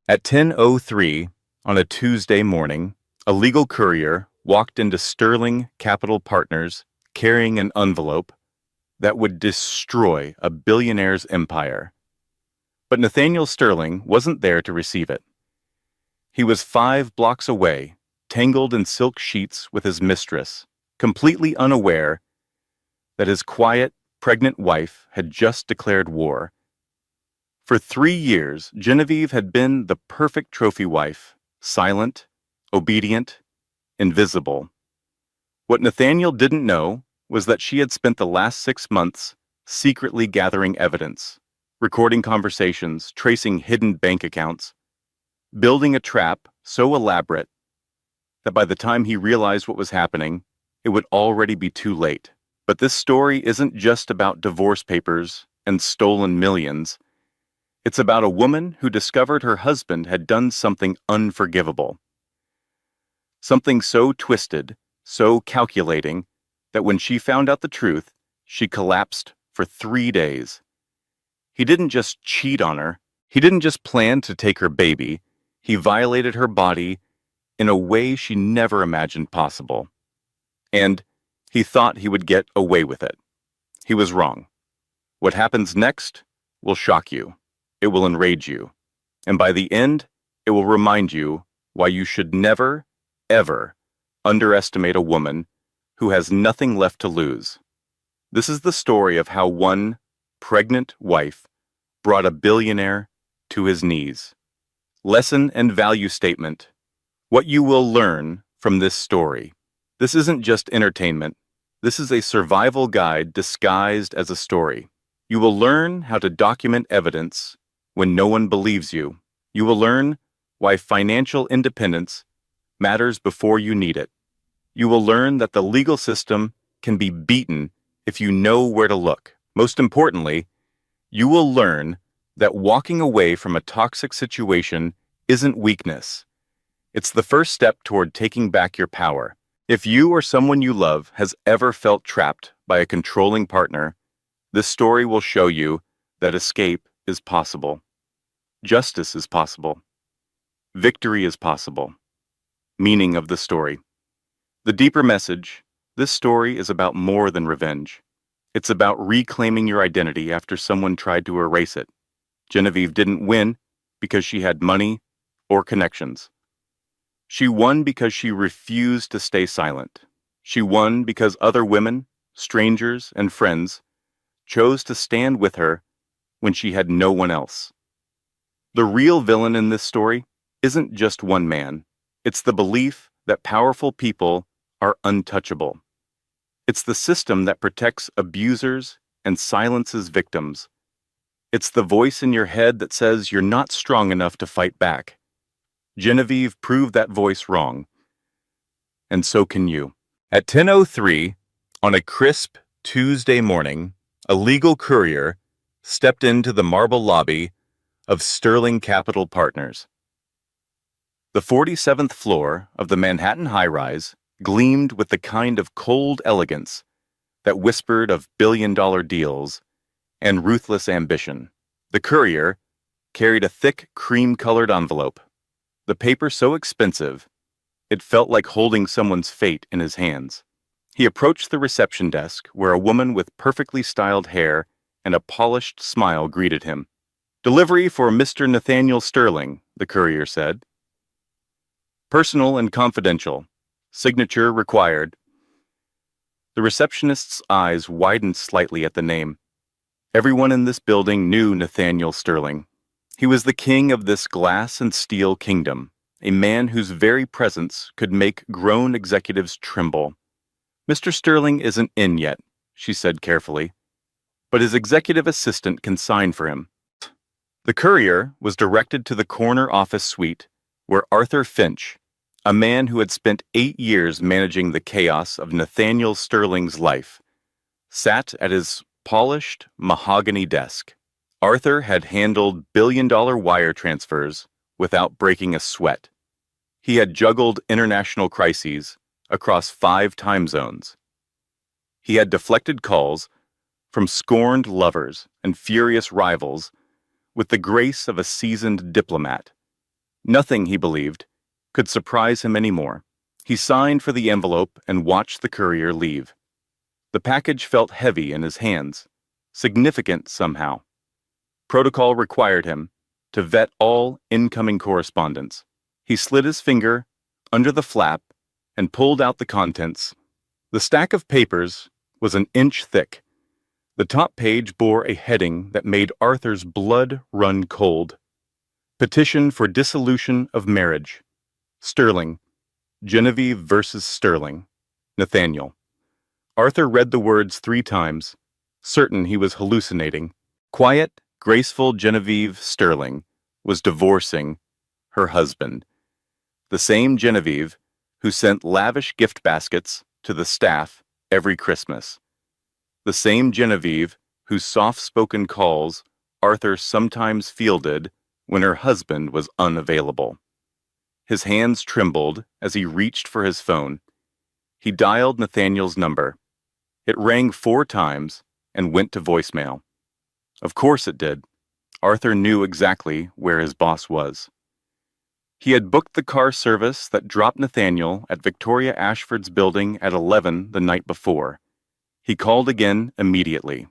At 10:03 on a Tuesday morning, a legal courier walked into Sterling Capital Partners carrying an envelope that would destroy a billionaire's empire. But Nathaniel Sterling wasn't there to receive it. He was 5 blocks away, tangled in silk sheets with his mistress, completely unaware that his quiet, pregnant wife had just declared war. For 3 years, Genevieve had been the perfect trophy wife, silent, obedient, invisible. What Nathaniel didn't know was that she had spent the last 6 months secretly gathering evidence, recording conversations, tracing hidden bank accounts, building a trap so elaborate that by the time he realized what was happening, it would already be too late. But this story isn't just about divorce papers and stolen millions. It's about a woman who discovered her husband had done something unforgivable. Something so twisted, so calculating, that when she found out the truth, she collapsed for 3 days. He didn't just cheat on her. He didn't just plan to take her baby. He violated her body in a way she never imagined possible. And he thought he would get away with it. He was wrong. What happens next will shock you. It will enrage you. And by the end, it will remind you why you should never, ever underestimate a woman who has nothing left to lose. This is the story of how one pregnant wife brought a billionaire to his knees. Lesson and value statement. What you will learn from this story. This isn't just entertainment. This is a survival guide disguised as a story. You will learn how to document evidence when no one believes you. You will learn why financial independence matters before you need it. You will learn that the legal system can be beaten if you know where to look. Most importantly, you will learn that walking away from a toxic situation isn't weakness. It's the first step toward taking back your power. If you or someone you love has ever felt trapped by a controlling partner, this story will show you that escape is possible. Justice is possible. Victory is possible. Meaning of the story. The deeper message, this story is about more than revenge. It's about reclaiming your identity after someone tried to erase it. Genevieve didn't win because she had money or connections. She won because she refused to stay silent. She won because other women, strangers, and friends chose to stand with her when she had no one else. The real villain in this story isn't just one man. It's the belief that powerful people are untouchable. It's the system that protects abusers and silences victims. It's the voice in your head that says you're not strong enough to fight back. Genevieve proved that voice wrong. And so can you. At 10:03, on a crisp Tuesday morning, a legal courier stepped into the marble lobby of Sterling Capital Partners. The 47th floor of the Manhattan high-rise gleamed with the kind of cold elegance that whispered of billion-dollar deals and ruthless ambition. The courier carried a thick, cream-colored envelope, the paper so expensive it felt like holding someone's fate in his hands. He approached the reception desk where a woman with perfectly styled hair and a polished smile greeted him. "Delivery for Mr. Nathaniel Sterling," the courier said. "Personal and confidential. Signature required." The receptionist's eyes widened slightly at the name. Everyone in this building knew Nathaniel Sterling. He was the king of this glass and steel kingdom, a man whose very presence could make grown executives tremble. "Mr. Sterling isn't in yet," she said carefully, "but his executive assistant can sign for him." The courier was directed to the corner office suite where Arthur Finch, a man who had spent 8 years managing the chaos of Nathaniel Sterling's life, sat at his polished mahogany desk. Arthur had handled billion-dollar wire transfers without breaking a sweat. He had juggled international crises across 5 time zones. He had deflected calls from scorned lovers and furious rivals with the grace of a seasoned diplomat. Nothing, he believed, could surprise him anymore. He signed for the envelope and watched the courier leave. The package felt heavy in his hands, significant somehow. Protocol required him to vet all incoming correspondence. He slid his finger under the flap and pulled out the contents. The stack of papers was an inch thick. The top page bore a heading that made Arthur's blood run cold. Petition for dissolution of marriage. Sterling. Genevieve versus Sterling. Nathaniel. Arthur read the words 3 times, certain he was hallucinating. Quiet, graceful Genevieve Sterling was divorcing her husband. The same Genevieve who sent lavish gift baskets to the staff every Christmas. The same Genevieve whose soft-spoken calls Arthur sometimes fielded when her husband was unavailable. His hands trembled as he reached for his phone. He dialed Nathaniel's number. It rang 4 times and went to voicemail. Of course it did. Arthur knew exactly where his boss was. He had booked the car service that dropped Nathaniel at Victoria Ashford's building at 11 the night before. He called again immediately.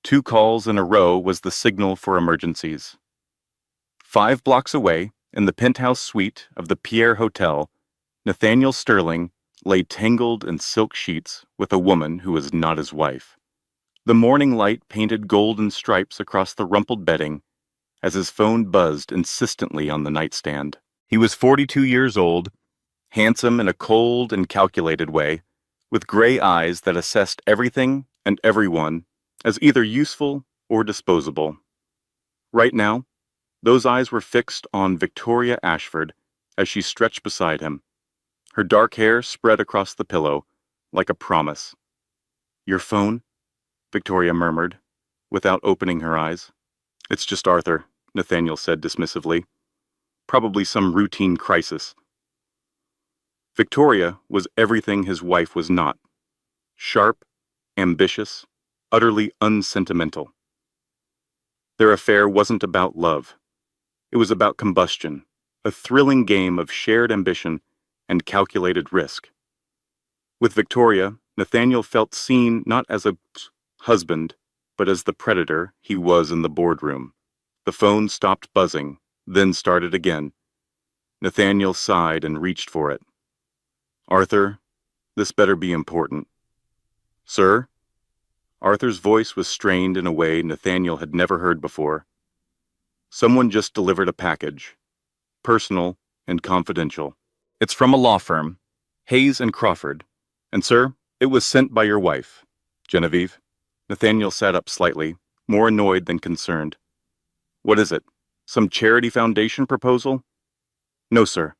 2 calls in a row was the signal for emergencies. 5 blocks away, in the penthouse suite of the Pierre Hotel, Nathaniel Sterling lay tangled in silk sheets with a woman who was not his wife. The morning light painted golden stripes across the rumpled bedding as his phone buzzed insistently on the nightstand. He was 42 years old, handsome in a cold and calculated way, with gray eyes that assessed everything and everyone as either useful or disposable. Right now, those eyes were fixed on Victoria Ashford as she stretched beside him, her dark hair spread across the pillow like a promise. "Your phone?" Victoria murmured, without opening her eyes. "It's just Arthur," Nathaniel said dismissively. "Probably some routine crisis." Victoria was everything his wife was not. Sharp, ambitious, utterly unsentimental. Their affair wasn't about love. It was about combustion, a thrilling game of shared ambition and calculated risk. With Victoria, Nathaniel felt seen not as a husband, but as the predator he was in the boardroom. The phone stopped buzzing, then started again. Nathaniel sighed and reached for it. "Arthur, this better be important." "Sir?" Arthur's voice was strained in a way Nathaniel had never heard before. "Someone just delivered a package. Personal and confidential. It's from a law firm, Hayes and Crawford. And sir, it was sent by your wife, Genevieve." Nathaniel sat up slightly, more annoyed than concerned. "What is it? Some charity foundation proposal?" "No, sir."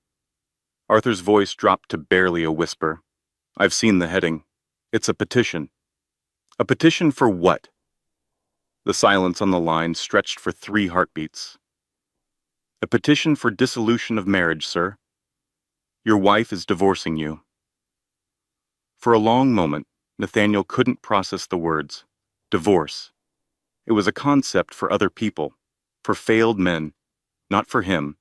Arthur's voice dropped to barely a whisper. "I've seen the heading. It's a petition." "A petition for what?" The silence on the line stretched for 3 heartbeats. "A petition for dissolution of marriage, sir. Your wife is divorcing you." For a long moment, Nathaniel couldn't process the words. Divorce. It was a concept for other people, for failed men, not for him,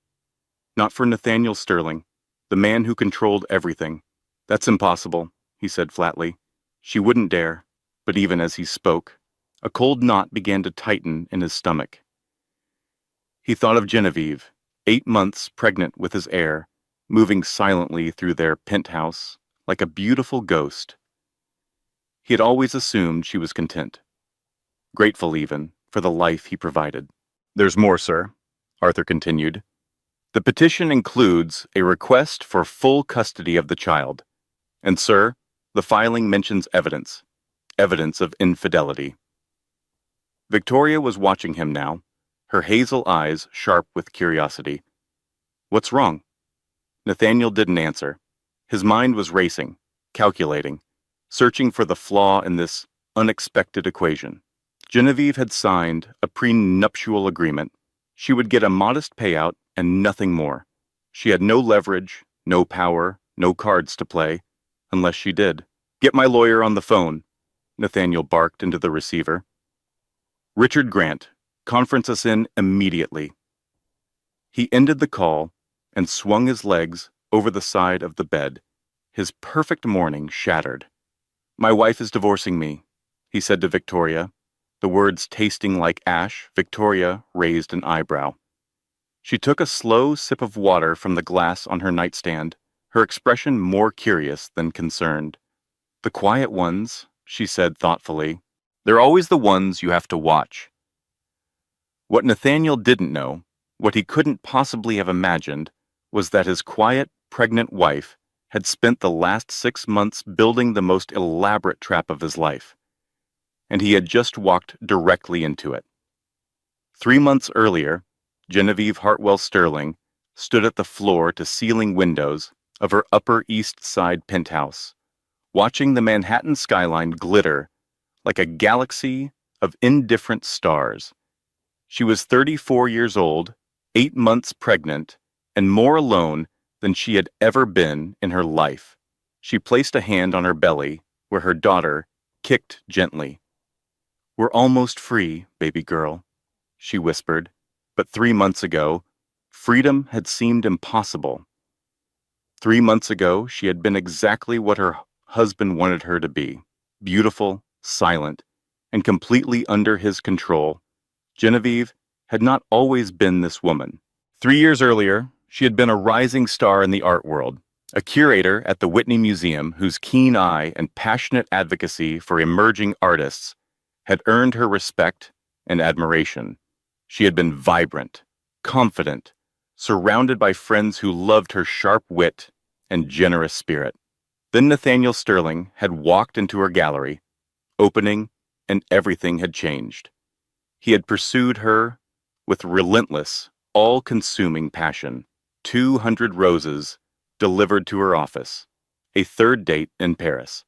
not for Nathaniel Sterling, the man who controlled everything. "That's impossible," he said flatly. She wouldn't dare, but even as he spoke, a cold knot began to tighten in his stomach. He thought of Genevieve, 8 months pregnant with his heir, moving silently through their penthouse like a beautiful ghost. He had always assumed she was content, grateful even for the life he provided. "There's more, sir," Arthur continued. "The petition includes a request for full custody of the child. And, sir, the filing mentions evidence of infidelity." Victoria was watching him now, her hazel eyes sharp with curiosity. "What's wrong?" Nathaniel didn't answer. His mind was racing, calculating, searching for the flaw in this unexpected equation. Genevieve had signed a prenuptial agreement. She would get a modest payout and nothing more. She had no leverage, no power, no cards to play, unless she did. "Get my lawyer on the phone," Nathaniel barked into the receiver. "Richard Grant, conference us in immediately." He ended the call and swung his legs over the side of the bed, his perfect morning shattered. "My wife is divorcing me," he said to Victoria. The words tasting like ash, Victoria raised an eyebrow. She took a slow sip of water from the glass on her nightstand, her expression more curious than concerned. "The quiet ones," she said thoughtfully. "They're always the ones you have to watch." What Nathaniel didn't know, what he couldn't possibly have imagined, was that his quiet, pregnant wife had spent the last 6 months building the most elaborate trap of his life, and he had just walked directly into it. 3 months earlier, Genevieve Hartwell Sterling stood at the floor-to-ceiling windows of her Upper East Side penthouse, watching the Manhattan skyline glitter like a galaxy of indifferent stars. She was 34 years old, 8 months pregnant, and more alone than she had ever been in her life. She placed a hand on her belly, where her daughter kicked gently. "We're almost free, baby girl," she whispered. But 3 months ago, freedom had seemed impossible. 3 months ago, she had been exactly what her husband wanted her to be: beautiful, silent, and completely under his control. Genevieve had not always been this woman. 3 years earlier, she had been a rising star in the art world, a curator at the Whitney Museum whose keen eye and passionate advocacy for emerging artists had earned her respect and admiration. She had been vibrant, confident, surrounded by friends who loved her sharp wit and generous spirit. Then Nathaniel Sterling had walked into her gallery, opening, and everything had changed. He had pursued her with relentless, all-consuming passion. 200 roses delivered to her office, a third date in Paris,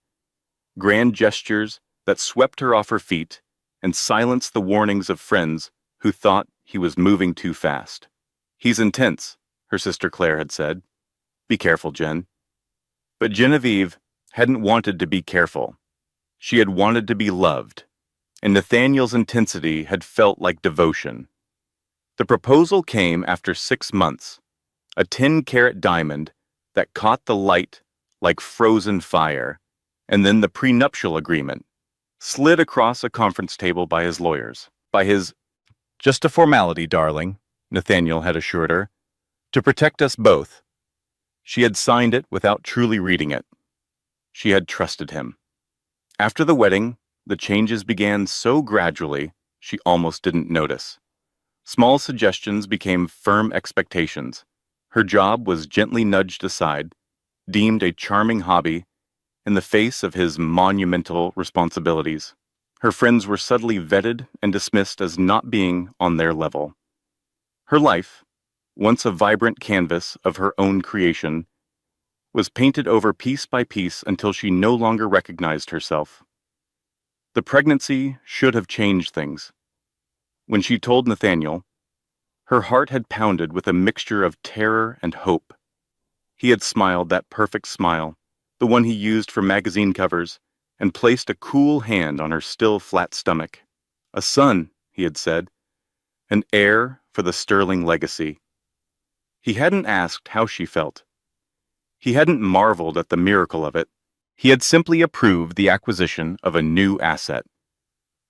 grand gestures that swept her off her feet and silenced the warnings of friends who thought he was moving too fast. "He's intense," her sister Claire had said. "Be careful, Jen." But Genevieve hadn't wanted to be careful. She had wanted to be loved, and Nathaniel's intensity had felt like devotion. The proposal came after 6 months, a 10-carat diamond that caught the light like frozen fire, and then the prenuptial agreement slid across a conference table by his lawyers. "Just a formality, darling," Nathaniel had assured her, "to protect us both." She had signed it without truly reading it. She had trusted him. After the wedding, the changes began so gradually she almost didn't notice. Small suggestions became firm expectations. Her job was gently nudged aside, deemed a charming hobby, in the face of his monumental responsibilities. Her friends were subtly vetted and dismissed as not being on their level. Her life, once a vibrant canvas of her own creation, was painted over piece by piece until she no longer recognized herself. The pregnancy should have changed things. When she told Nathaniel, her heart had pounded with a mixture of terror and hope. He had smiled that perfect smile, the one he used for magazine covers, and placed a cool hand on her still flat stomach. "A son," he had said, "an heir for the Sterling legacy." He hadn't asked how she felt. He hadn't marveled at the miracle of it. He had simply approved the acquisition of a new asset.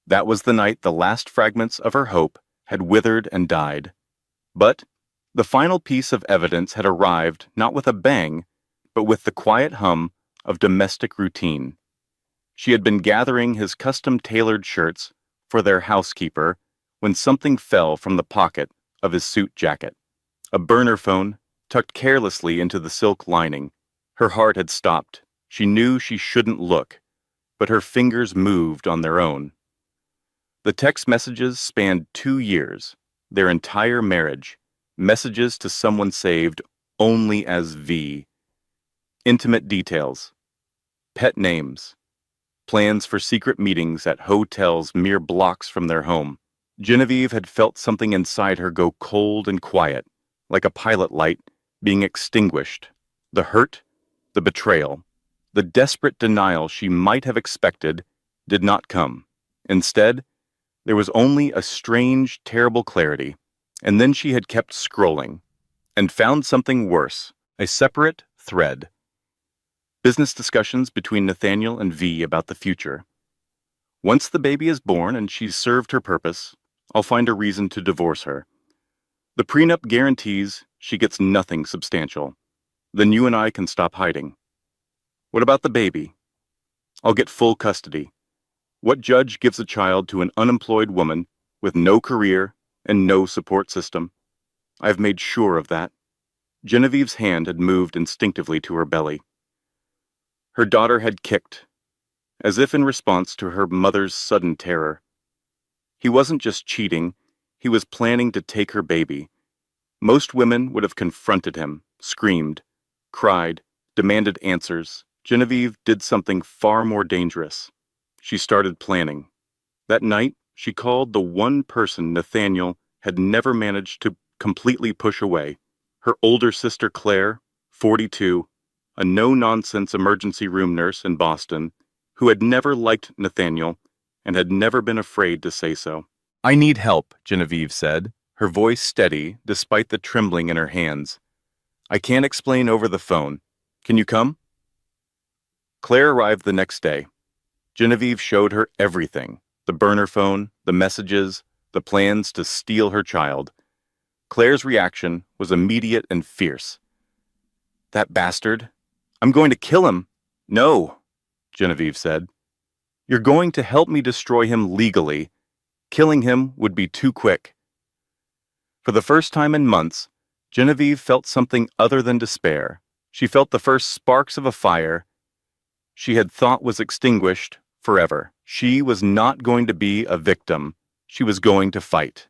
That was the night the last fragments of her hope had withered and died. But the final piece of evidence had arrived not with a bang, but with the quiet hum of domestic routine. She had been gathering his custom-tailored shirts for their housekeeper when something fell from the pocket of his suit jacket. A burner phone tucked carelessly into the silk lining. Her heart had stopped. She knew she shouldn't look, but her fingers moved on their own. The text messages spanned 2 years, their entire marriage, messages to someone saved only as V. Intimate details, pet names, plans for secret meetings at hotels mere blocks from their home. Genevieve had felt something inside her go cold and quiet, like a pilot light being extinguished. The hurt, the betrayal, the desperate denial she might have expected did not come. Instead, there was only a strange, terrible clarity, and then she had kept scrolling. and found something worse, a separate thread. Business discussions between Nathaniel and V about the future. Once the baby is born and she's served her purpose, I'll find a reason to divorce her. The prenup guarantees she gets nothing substantial. Then you and I can stop hiding. What about the baby? I'll get full custody. What judge gives a child to an unemployed woman with no career and no support system? I've made sure of that. Genevieve's hand had moved instinctively to her belly. Her daughter had kicked, as if in response to her mother's sudden terror. He wasn't just cheating, he was planning to take her baby. Most women would have confronted him, screamed, cried, demanded answers. Genevieve did something far more dangerous. She started planning. That night, she called the one person Nathaniel had never managed to completely push away. Her older sister Claire, 42, a no-nonsense emergency room nurse in Boston, who had never liked Nathaniel and had never been afraid to say so. "I need help," Genevieve said, her voice steady despite the trembling in her hands. "I can't explain over the phone. Can you come?" Claire arrived the next day. Genevieve showed her everything: the burner phone, the messages, the plans to steal her child. Claire's reaction was immediate and fierce. "That bastard. I'm going to kill him." "No," Genevieve said. "You're going to help me destroy him legally. Killing him would be too quick." For the first time in months, Genevieve felt something other than despair. She felt the first sparks of a fire she had thought was extinguished forever. She was not going to be a victim. She was going to fight.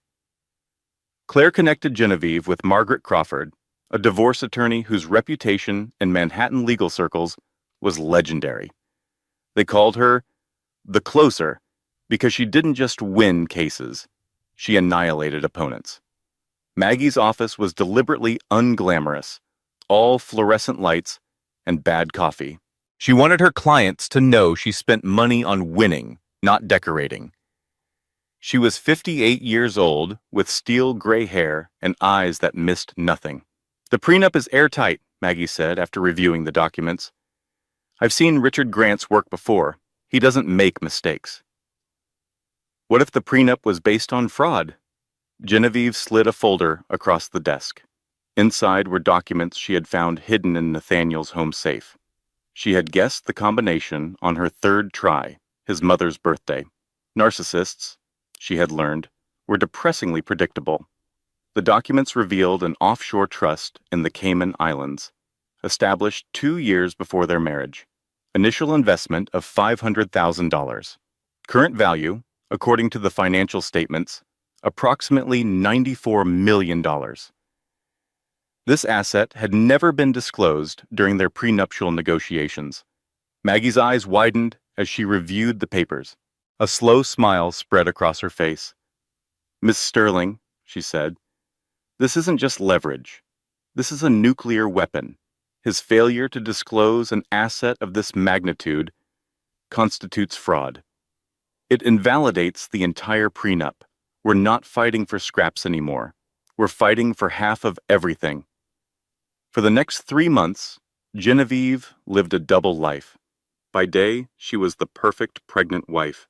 Claire connected Genevieve with Margaret Crawford, a divorce attorney whose reputation in Manhattan legal circles was legendary. They called her the Closer because she didn't just win cases, she annihilated opponents. Maggie's office was deliberately unglamorous, all fluorescent lights and bad coffee. She wanted her clients to know she spent money on winning, not decorating. She was 58 years old, with steel gray hair and eyes that missed nothing. "The prenup is airtight," Maggie said after reviewing the documents. "I've seen Richard Grant's work before. He doesn't make mistakes." What if the prenup was based on fraud? Genevieve slid a folder across the desk. Inside were documents she had found hidden in Nathaniel's home safe. She had guessed the combination on her third try, his mother's birthday. Narcissists, she had learned, were depressingly predictable. The documents revealed an offshore trust in the Cayman Islands, established 2 years before their marriage. Initial investment of $500,000. Current value, according to the financial statements, approximately $94 million. This asset had never been disclosed during their prenuptial negotiations. Maggie's eyes widened as she reviewed the papers. A slow smile spread across her face. "Miss Sterling," she said, "this isn't just leverage. This is a nuclear weapon. His failure to disclose an asset of this magnitude constitutes fraud. It invalidates the entire prenup. We're not fighting for scraps anymore. We're fighting for half of everything." For the next 3 months, Genevieve lived a double life. By day, she was the perfect pregnant wife.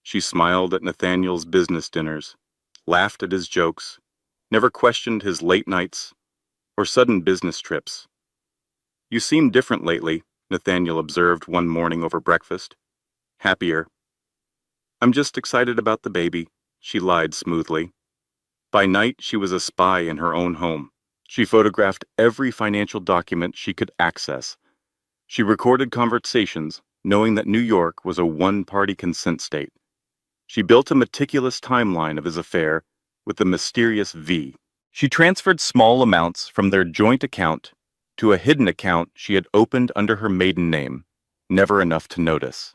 She smiled at Nathaniel's business dinners, laughed at his jokes, never questioned his late nights or sudden business trips. "You seem different lately," Nathaniel observed one morning over breakfast. "Happier." "I'm just excited about the baby," she lied smoothly. By night, she was a spy in her own home. She photographed every financial document she could access. She recorded conversations, knowing that New York was a one-party consent state. She built a meticulous timeline of his affair with the mysterious V. She transferred small amounts from their joint account to a hidden account she had opened under her maiden name, never enough to notice.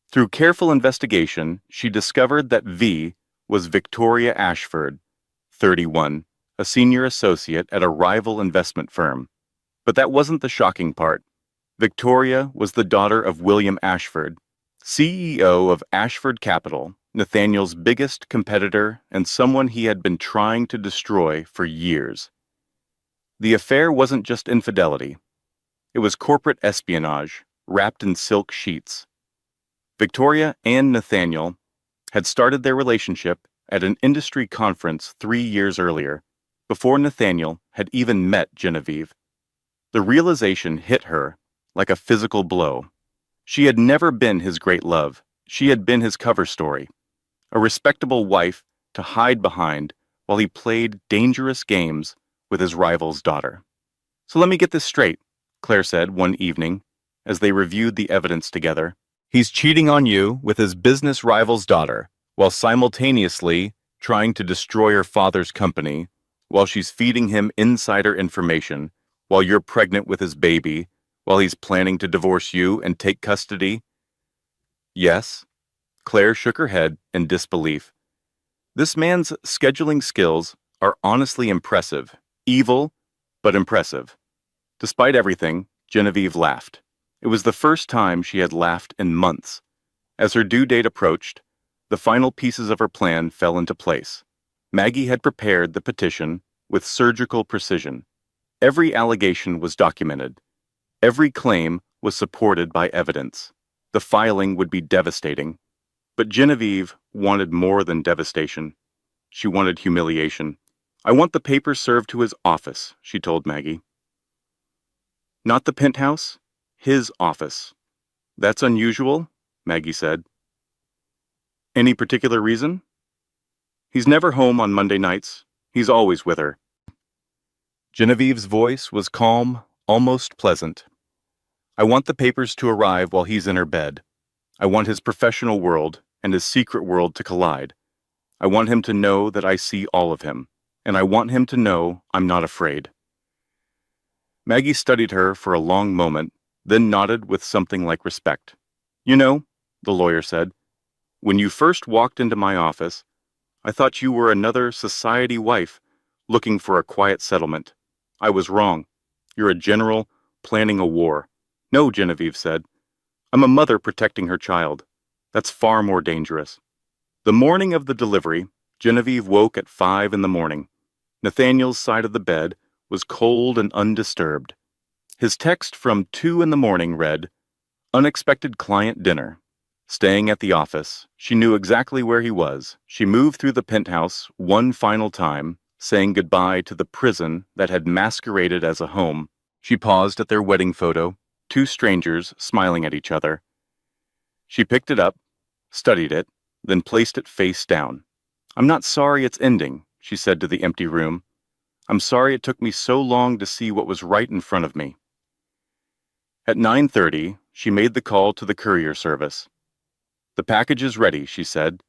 Through careful investigation, she discovered that V was Victoria Ashford, 31, a senior associate at a rival investment firm. But that wasn't the shocking part. Victoria was the daughter of William Ashford, CEO of Ashford Capital, Nathaniel's biggest competitor and someone he had been trying to destroy for years. The affair wasn't just infidelity. It was corporate espionage, wrapped in silk sheets. Victoria and Nathaniel had started their relationship at an industry conference 3 years earlier, before Nathaniel had even met Genevieve. The realization hit her like a physical blow. She had never been his great love. She had been his cover story, a respectable wife to hide behind while he played dangerous games with his rival's daughter. "So let me get this straight," Claire said one evening as they reviewed the evidence together. "He's cheating on you with his business rival's daughter, while simultaneously trying to destroy her father's company, while she's feeding him insider information, while you're pregnant with his baby, while he's planning to divorce you and take custody?" "Yes." Claire shook her head in disbelief. "This man's scheduling skills are honestly impressive. Evil, but impressive." Despite everything, Genevieve laughed. It was the first time she had laughed in months. As her due date approached, the final pieces of her plan fell into place. Maggie had prepared the petition with surgical precision. Every allegation was documented. Every claim was supported by evidence. The filing would be devastating. But Genevieve wanted more than devastation. She wanted humiliation. "I want the papers served to his office," she told Maggie. "Not the penthouse, his office." "That's unusual," Maggie said. "Any particular reason?" "He's never home on Monday nights. He's always with her." Genevieve's voice was calm, almost pleasant. "I want the papers to arrive while he's in her bed. I want his professional world and his secret world to collide. I want him to know that I see all of him, and I want him to know I'm not afraid." Maggie studied her for a long moment, then nodded with something like respect. "You know," the lawyer said, "when you first walked into my office, I thought you were another society wife looking for a quiet settlement. I was wrong. You're a general planning a war." "No," Genevieve said. "I'm a mother protecting her child. That's far more dangerous." The morning of the delivery, Genevieve woke at 5 in the morning. Nathaniel's side of the bed was cold and undisturbed. His text from 2 in the morning read, "Unexpected client dinner." Staying at the office, she knew exactly where he was. She moved through the penthouse one final time, saying goodbye to the prison that had masqueraded as a home. She paused at their wedding photo, two strangers smiling at each other. She picked it up, studied it, then placed it face down. "I'm not sorry it's ending," she said to the empty room. "I'm sorry it took me so long to see what was right in front of me." At 9:30, she made the call to the courier service. "The package is ready," she said.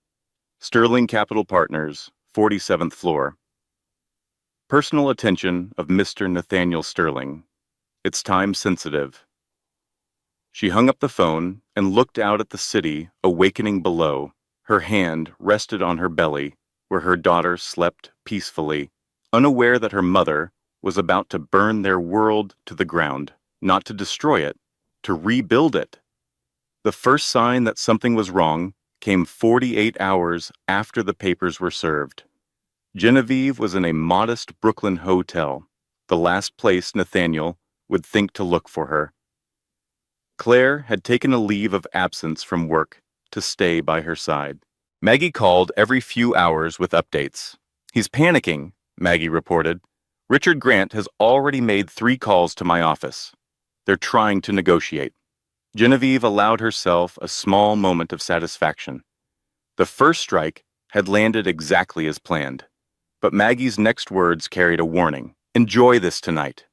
"Sterling Capital Partners, 47th floor. Personal attention of Mr. Nathaniel Sterling. It's time sensitive." She hung up the phone and looked out at the city awakening below. Her hand rested on her belly, where her daughter slept peacefully, unaware that her mother was about to burn their world to the ground, not to destroy it, to rebuild it. The first sign that something was wrong came 48 hours after the papers were served. Genevieve was in a modest Brooklyn hotel, the last place Nathaniel would think to look for her. Claire had taken a leave of absence from work to stay by her side. Maggie called every few hours with updates. "He's panicking," Maggie reported. "Richard Grant has already made 3 calls to my office. They're trying to negotiate." Genevieve allowed herself a small moment of satisfaction. The first strike had landed exactly as planned. But Maggie's next words carried a warning. "Enjoy this tonight,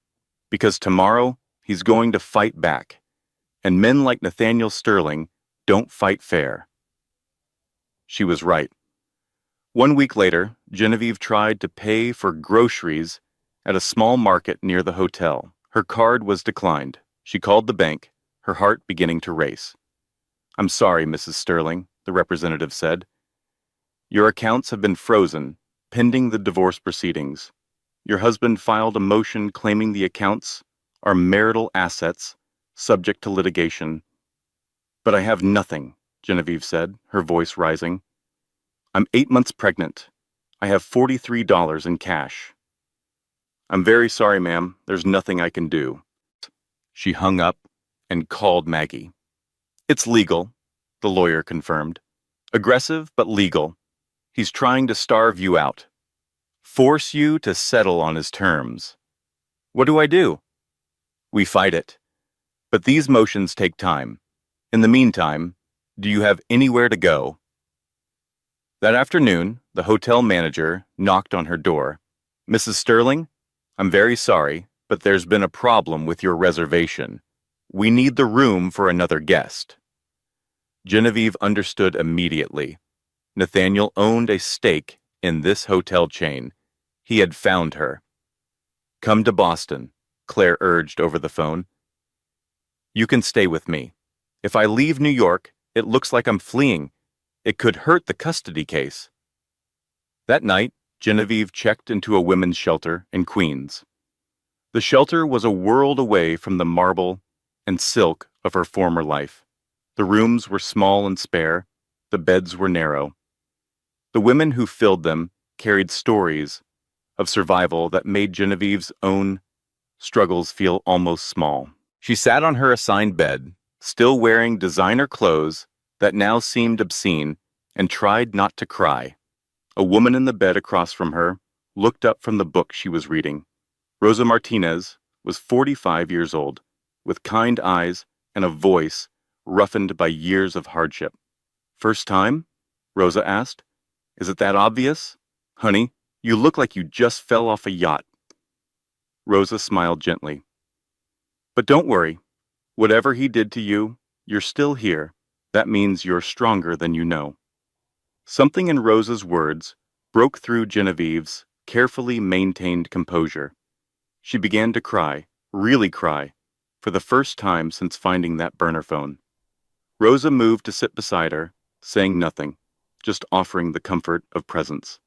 because tomorrow he's going to fight back. And men like Nathaniel Sterling don't fight fair." She was right. 1 week later, Genevieve tried to pay for groceries at a small market near the hotel. Her card was declined. She called the bank, her heart beginning to race. "I'm sorry, Mrs. Sterling," the representative said. "Your accounts have been frozen, pending the divorce proceedings. Your husband filed a motion claiming the accounts are marital assets, subject to litigation." "But I have nothing," Genevieve said, her voice rising. "I'm 8 months pregnant. I have $43 in cash." I'm very sorry, ma'am. There's nothing I can do. She hung up and called Maggie. It's legal, the lawyer confirmed. Aggressive, but legal. He's trying to starve you out. Force you to settle on his terms. What do I do? We fight it. But these motions take time. In the meantime, do you have anywhere to go? That afternoon, the hotel manager knocked on her door. Mrs. Sterling, I'm very sorry, but there's been a problem with your reservation. We need the room for another guest. Genevieve understood immediately. Nathaniel owned a stake in this hotel chain. He had found her. Come to Boston, Claire urged over the phone. You can stay with me. If I leave New York, it looks like I'm fleeing. It could hurt the custody case. That night, Genevieve checked into a women's shelter in Queens. The shelter was a world away from the marble and silk of her former life. The rooms were small and spare. The beds were narrow. The women who filled them carried stories of survival that made Genevieve's own struggles feel almost small. She sat on her assigned bed, still wearing designer clothes that now seemed obscene, and tried not to cry. A woman in the bed across from her looked up from the book she was reading. Rosa Martinez was 45 years old, with kind eyes and a voice roughened by years of hardship. First time? Rosa asked. Is it that obvious? Honey, you look like you just fell off a yacht. Rosa smiled gently. But don't worry. Whatever he did to you, you're still here. That means you're stronger than you know. Something in Rosa's words broke through Genevieve's carefully maintained composure. She began to cry, really cry, for the first time since finding that burner phone. Rosa moved to sit beside her, saying nothing, just offering the comfort of presence.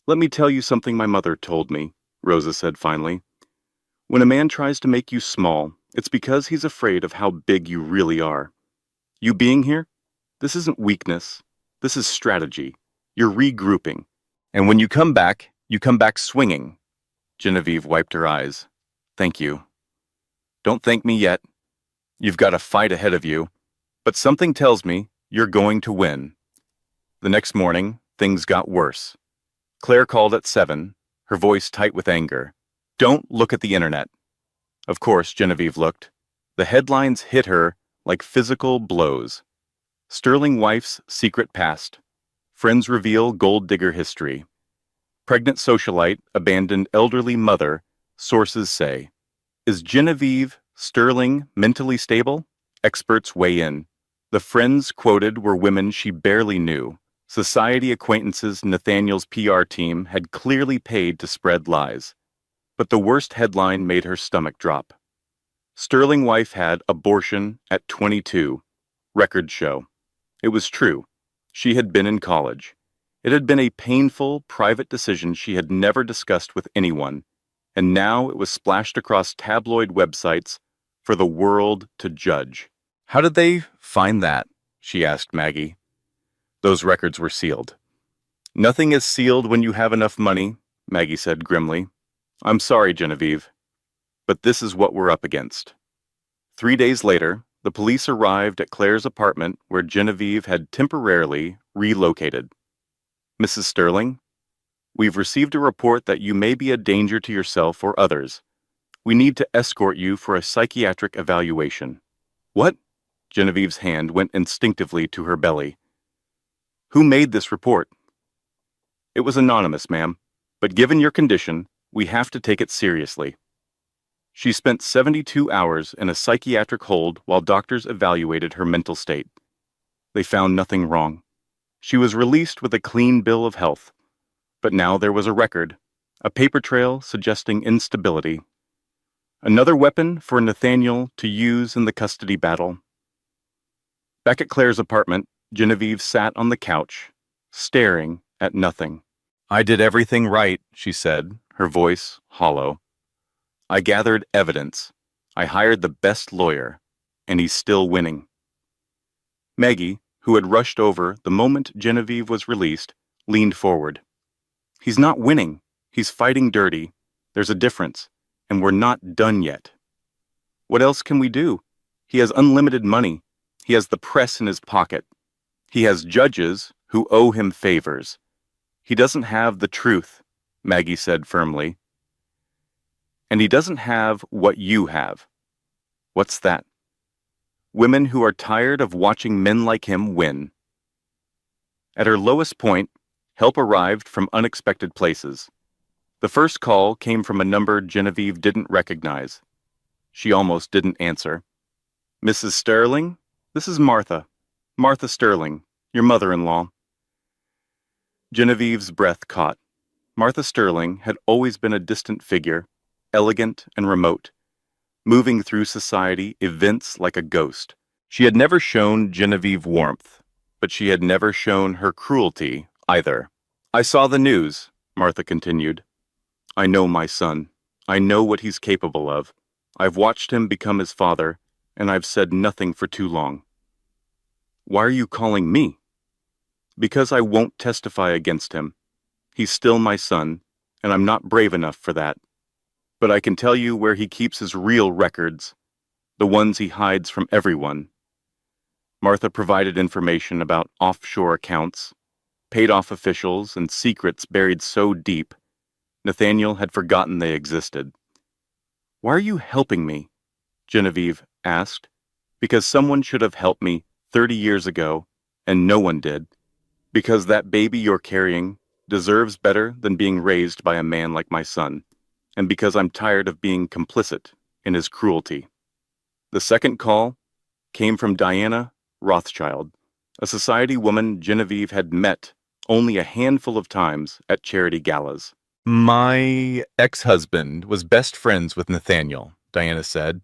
Let me tell you something my mother told me, Rosa said finally. When a man tries to make you small, it's because he's afraid of how big you really are. You being here? This isn't weakness. This is strategy. You're regrouping. And when you come back swinging. Genevieve wiped her eyes. Thank you. Don't thank me yet. You've got a fight ahead of you. But something tells me you're going to win. The next morning, things got worse. Claire called at 7, her voice tight with anger. Don't look at the internet. Of course, Genevieve looked. The headlines hit her like physical blows. Sterling wife's secret past. Friends reveal gold digger history. Pregnant socialite abandoned elderly mother, sources say. Is Genevieve Sterling mentally stable? Experts weigh in. The friends quoted were women she barely knew. Society acquaintances Nathaniel's PR team had clearly paid to spread lies. But the worst headline made her stomach drop. Sterling wife had abortion at 22. Records show. It was true. She had been in college. It had been a painful, private decision she had never discussed with anyone, and now it was splashed across tabloid websites for the world to judge. How did they find that? She asked Maggie. Those records were sealed. Nothing is sealed when you have enough money, Maggie said grimly. I'm sorry, Genevieve, but this is what we're up against. 3 days later, the police arrived at Claire's apartment where Genevieve had temporarily relocated. Mrs. Sterling, we've received a report that you may be a danger to yourself or others. We need to escort you for a psychiatric evaluation. What? Genevieve's hand went instinctively to her belly. Who made this report? It was anonymous, ma'am, but given your condition, we have to take it seriously. She spent 72 hours in a psychiatric hold while doctors evaluated her mental state. They found nothing wrong. She was released with a clean bill of health. But now there was a record, a paper trail suggesting instability. Another weapon for Nathaniel to use in the custody battle. Back at Claire's apartment, Genevieve sat on the couch, staring at nothing. I did everything right, she said, her voice hollow. I gathered evidence. I hired the best lawyer, and he's still winning. Maggie, who had rushed over the moment Genevieve was released, leaned forward. He's not winning. He's fighting dirty. There's a difference, and we're not done yet. What else can we do? He has unlimited money. He has the press in his pocket. He has judges who owe him favors. He doesn't have the truth, Maggie said firmly. And he doesn't have what you have. What's that? Women who are tired of watching men like him win. At her lowest point, help arrived from unexpected places. The first call came from a number Genevieve didn't recognize. She almost didn't answer. Mrs. Sterling? This is Martha. Martha Sterling, your mother-in-law. Genevieve's breath caught. Martha Sterling had always been a distant figure, elegant and remote, moving through society events like a ghost. She had never shown Genevieve warmth, but she had never shown her cruelty either. I saw the news, Martha continued. I know my son. I know what he's capable of. I've watched him become his father, and I've said nothing for too long. Why are you calling me? Because I won't testify against him. He's still my son, and I'm not brave enough for that. But I can tell you where he keeps his real records, the ones he hides from everyone. Martha provided information about offshore accounts, paid-off officials, and secrets buried so deep, Nathaniel had forgotten they existed. Why are you helping me? Genevieve asked. Because someone should have helped me 30 years ago, and no one did. Because that baby you're carrying deserves better than being raised by a man like my son, and because I'm tired of being complicit in his cruelty. The second call came from Diana Rothschild, a society woman Genevieve had met only a handful of times at charity galas. My ex-husband was best friends with Nathaniel, Diana said.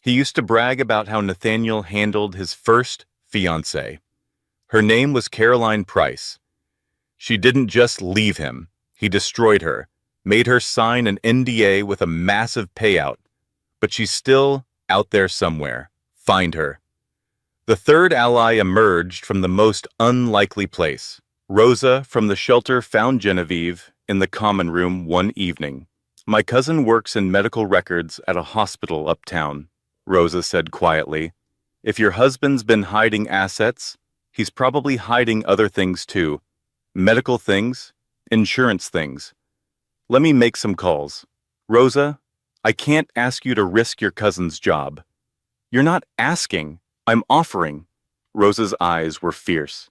He used to brag about how Nathaniel handled his first fiancée. Her name was Caroline Price. She didn't just leave him. He destroyed her, made her sign an NDA with a massive payout. But she's still out there somewhere. Find her. The third ally emerged from the most unlikely place. Rosa from the shelter found Genevieve in the common room one evening. My cousin works in medical records at a hospital uptown, Rosa said quietly. If your husband's been hiding assets, he's probably hiding other things too. Medical things, insurance things. Let me make some calls. Rosa, I can't ask you to risk your cousin's job. You're not asking, I'm offering. Rosa's eyes were fierce.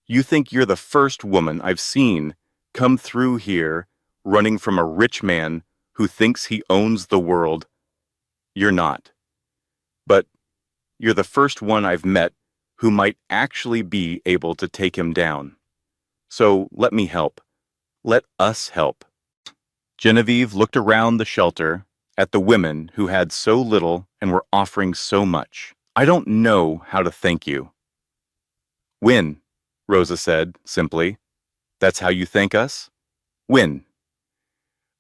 You think you're the first woman I've seen come through here running from a rich man who thinks he owns the world. You're not. But you're the first one I've met who might actually be able to take him down. So let me help. Let us help. Genevieve looked around the shelter at the women who had so little and were offering so much. I don't know how to thank you. Win, Rosa said simply. That's how you thank us? Win.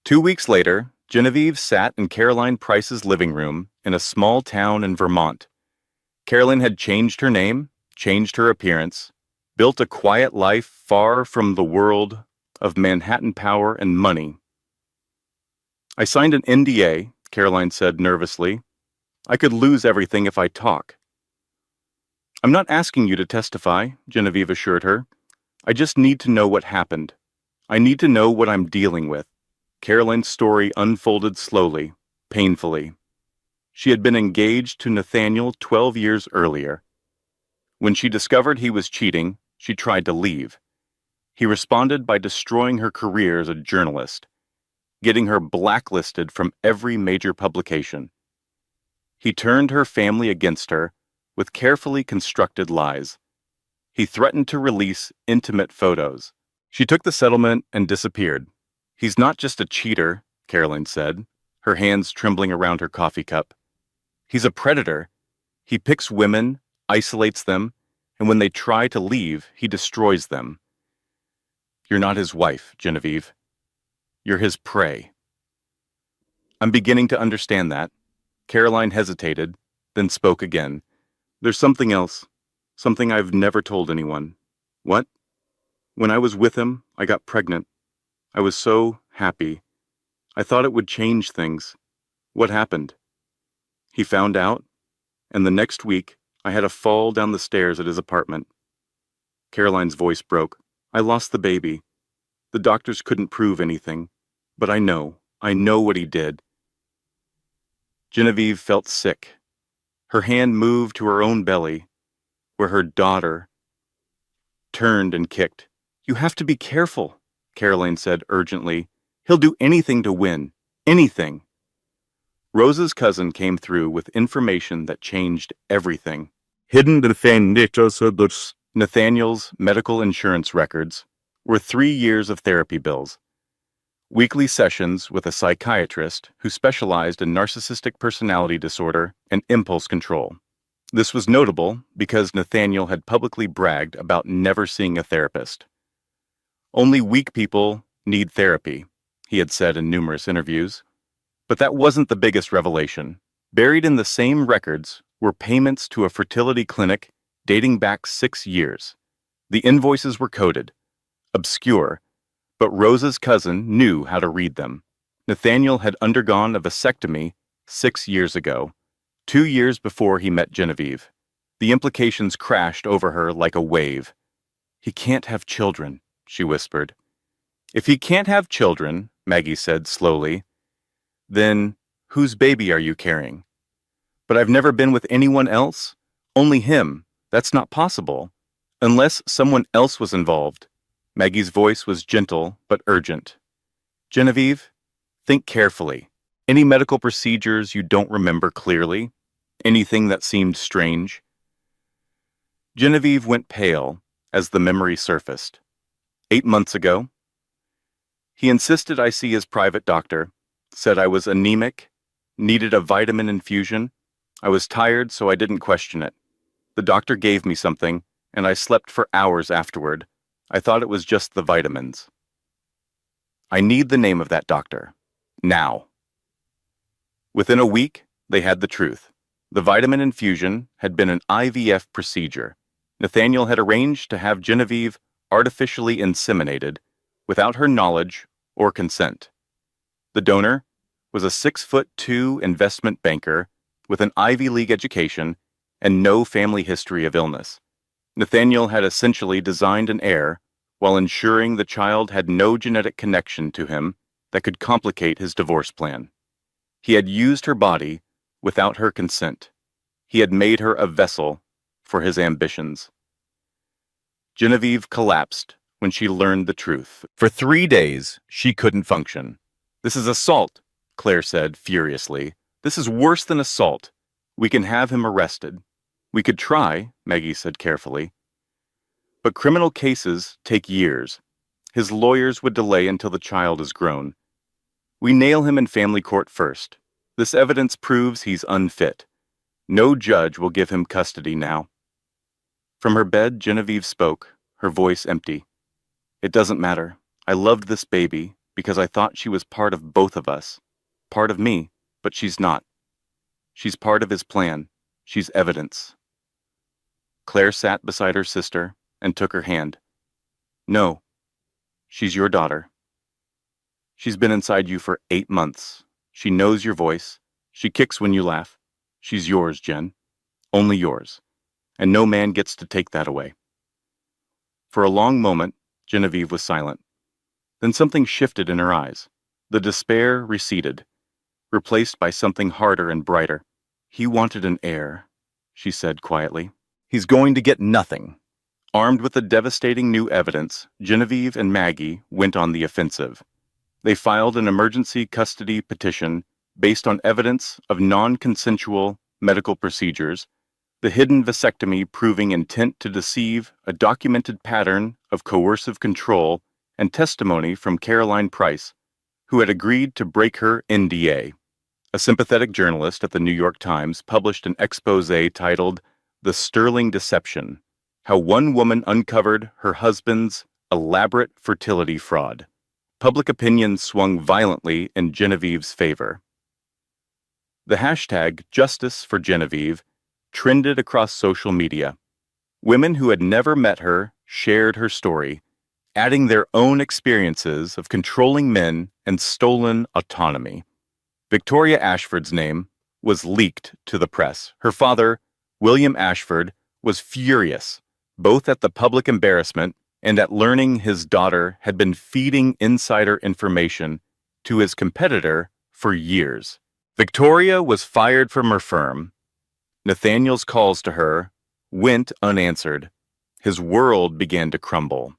2 weeks later, Genevieve sat in Caroline Price's living room in a small town in Vermont. Caroline had changed her name, changed her appearance, built a quiet life far from the world of Manhattan power and money. I signed an NDA, Caroline said nervously. I could lose everything if I talk. I'm not asking you to testify, Genevieve assured her. I just need to know what happened. I need to know what I'm dealing with. Caroline's story unfolded slowly, painfully. She had been engaged to Nathaniel 12 years earlier. When she discovered he was cheating, she tried to leave. He responded by destroying her career as a journalist, getting her blacklisted from every major publication. He turned her family against her with carefully constructed lies. He threatened to release intimate photos. She took the settlement and disappeared. He's not just a cheater, Caroline said, her hands trembling around her coffee cup. He's a predator. He picks women, isolates them, and when they try to leave, he destroys them. You're not his wife, Genevieve. You're his prey. I'm beginning to understand that. Caroline hesitated, then spoke again. There's something else. Something I've never told anyone. What? When I was with him, I got pregnant. I was so happy. I thought it would change things. What happened? He found out, and the next week, I had a fall down the stairs at his apartment. Caroline's voice broke. I lost the baby. The doctors couldn't prove anything, but I know what he did. Genevieve felt sick. Her hand moved to her own belly, where her daughter turned and kicked. You have to be careful, Caroline said urgently. He'll do anything to win. Anything. Rosa's cousin came through with information that changed everything. Hidden Nathaniel's medical insurance records were 3 years of therapy bills, weekly sessions with a psychiatrist who specialized in narcissistic personality disorder and impulse control. This was notable because Nathaniel had publicly bragged about never seeing a therapist. Only weak people need therapy, he had said in numerous interviews. But that wasn't the biggest revelation. Buried in the same records were payments to a fertility clinic dating back 6 years. The invoices were coded, obscure, but Rosa's cousin knew how to read them. Nathaniel had undergone a vasectomy 6 years ago, 2 years before he met Genevieve. The implications crashed over her like a wave. He can't have children, she whispered. If he can't have children, Maggie said slowly, then whose baby are you carrying? But I've never been with anyone else. Only him. That's not possible. Unless someone else was involved. Maggie's voice was gentle but urgent. Genevieve, think carefully. Any medical procedures you don't remember clearly? Anything that seemed strange? Genevieve went pale as the memory surfaced. 8 months ago, he insisted I see his private doctor, said I was anemic, needed a vitamin infusion. I was tired, so I didn't question it. The doctor gave me something, and I slept for hours afterward. I thought it was just the vitamins. I need the name of that doctor. Now. Within a week, they had the truth. The vitamin infusion had been an IVF procedure. Nathaniel had arranged to have Genevieve artificially inseminated without her knowledge or consent. The donor was a 6'2" investment banker with an Ivy League education and no family history of illness. Nathaniel had essentially designed an heir while ensuring the child had no genetic connection to him that could complicate his divorce plan. He had used her body without her consent. He had made her a vessel for his ambitions. Genevieve collapsed when she learned the truth. For 3 days, she couldn't function. This is assault, Claire said furiously. This is worse than assault. We can have him arrested. We could try, Maggie said carefully. But criminal cases take years. His lawyers would delay until the child is grown. We nail him in family court first. This evidence proves he's unfit. No judge will give him custody now. From her bed, Genevieve spoke, her voice empty. It doesn't matter. I loved this baby because I thought she was part of both of us. Part of me, but she's not. She's part of his plan. She's evidence. Claire sat beside her sister and took her hand. No, she's your daughter. She's been inside you for 8 months. She knows your voice. She kicks when you laugh. She's yours, Jen. Only yours. And no man gets to take that away. For a long moment, Genevieve was silent. Then something shifted in her eyes. The despair receded, replaced by something harder and brighter. He wanted an heir, she said quietly. He's going to get nothing. Armed with the devastating new evidence, Genevieve and Maggie went on the offensive. They filed an emergency custody petition based on evidence of non-consensual medical procedures, the hidden vasectomy proving intent to deceive, a documented pattern of coercive control, and testimony from Caroline Price, who had agreed to break her NDA. A sympathetic journalist at the New York Times published an expose titled "The Sterling Deception: How One Woman Uncovered Her Husband's Elaborate Fertility Fraud." Public opinion swung violently in Genevieve's favor. The hashtag Justice for Genevieve trended across social media. Women who had never met her shared her story, adding their own experiences of controlling men and stolen autonomy. Victoria Ashford's name was leaked to the press. Her father, William Ashford, was furious, both at the public embarrassment and at learning his daughter had been feeding insider information to his competitor for years. Victoria was fired from her firm. Nathaniel's calls to her went unanswered. His world began to crumble.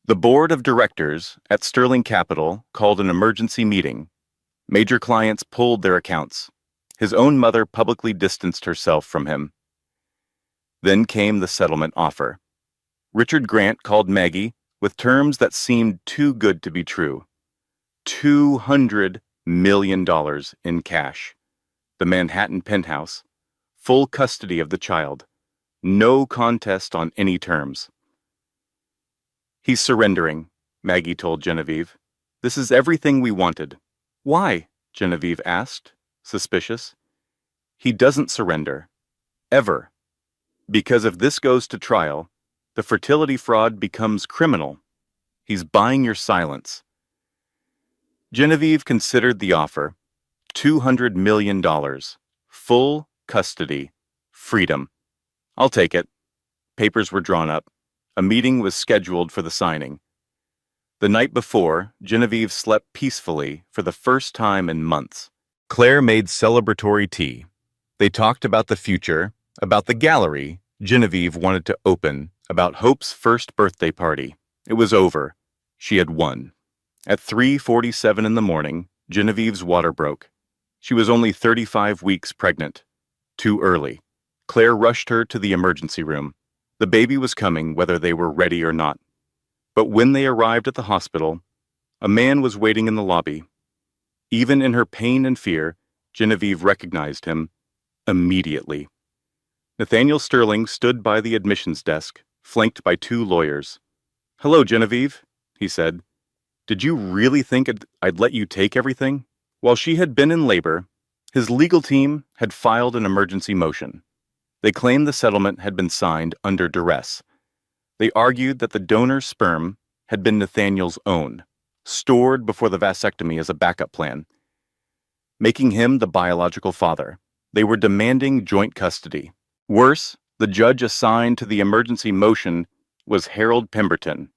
The board of directors at Sterling Capital called an emergency meeting. Major clients pulled their accounts. His own mother publicly distanced herself from him. Then came the settlement offer. Richard Grant called Maggie with terms that seemed too good to be true. $200 million in cash. The Manhattan penthouse. Full custody of the child. No contest on any terms. He's surrendering, Maggie told Genevieve. This is everything we wanted. Why? Genevieve asked, suspicious. He doesn't surrender. Ever. Because if this goes to trial, the fertility fraud becomes criminal. He's buying your silence. Genevieve considered the offer. $200 million. Full custody. Freedom. I'll take it. Papers were drawn up. A meeting was scheduled for the signing. The night before, Genevieve slept peacefully for the first time in months. Claire made celebratory tea. They talked about the future, about the gallery Genevieve wanted to open, about Hope's first birthday party. It was over. She had won. At 3:47 in the morning, Genevieve's water broke. She was only 35 weeks pregnant. Too early. Claire rushed her to the emergency room. The baby was coming whether they were ready or not. But when they arrived at the hospital, a man was waiting in the lobby. Even in her pain and fear, Genevieve recognized him immediately. Nathaniel Sterling stood by the admissions desk, flanked by two lawyers. "Hello, Genevieve," he said. "Did you really think I'd let you take everything?" While she had been in labor, his legal team had filed an emergency motion. They claimed the settlement had been signed under duress. They argued that the donor's sperm had been Nathaniel's own, stored before the vasectomy as a backup plan, making him the biological father. They were demanding joint custody. Worse, the judge assigned to the emergency motion was Harold Pemberton,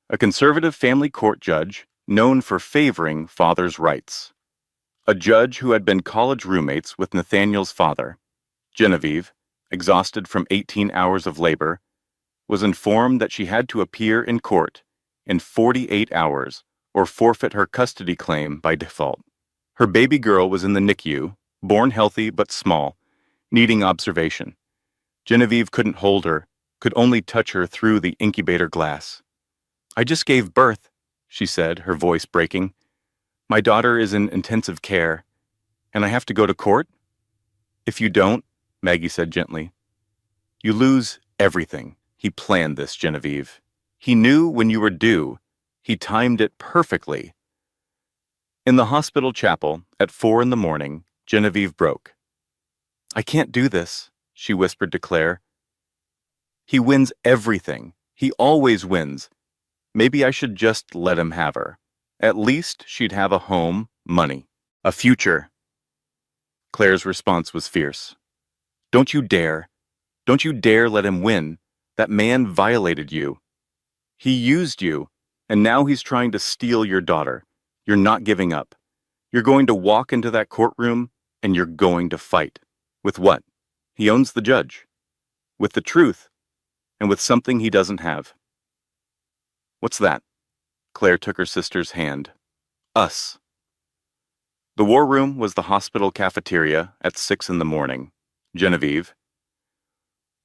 a conservative family court judge known for favoring fathers' rights. A judge who had been college roommates with Nathaniel's father. Genevieve, exhausted from 18 hours of labor, was informed that she had to appear in court in 48 hours or forfeit her custody claim by default. Her baby girl was in the NICU, born healthy but small, needing observation. Genevieve couldn't hold her, could only touch her through the incubator glass. "I just gave birth," she said, her voice breaking. "My daughter is in intensive care, and I have to go to court?" "If you don't," Maggie said gently, "you lose everything. He planned this, Genevieve. He knew when you were due. He timed it perfectly." In the hospital chapel at 4 in the morning, Genevieve broke. "I can't do this," she whispered to Claire. "He wins everything. He always wins. Maybe I should just let him have her. At least she'd have a home, money, a future." Claire's response was fierce. "Don't you dare. Don't you dare let him win. That man violated you. He used you, and now he's trying to steal your daughter. You're not giving up. You're going to walk into that courtroom, and you're going to fight. With what? He owns the judge. With the truth, and with something he doesn't have." "What's that?" Claire took her sister's hand. "Us." The war room was the hospital cafeteria at 6 in the morning. Genevieve,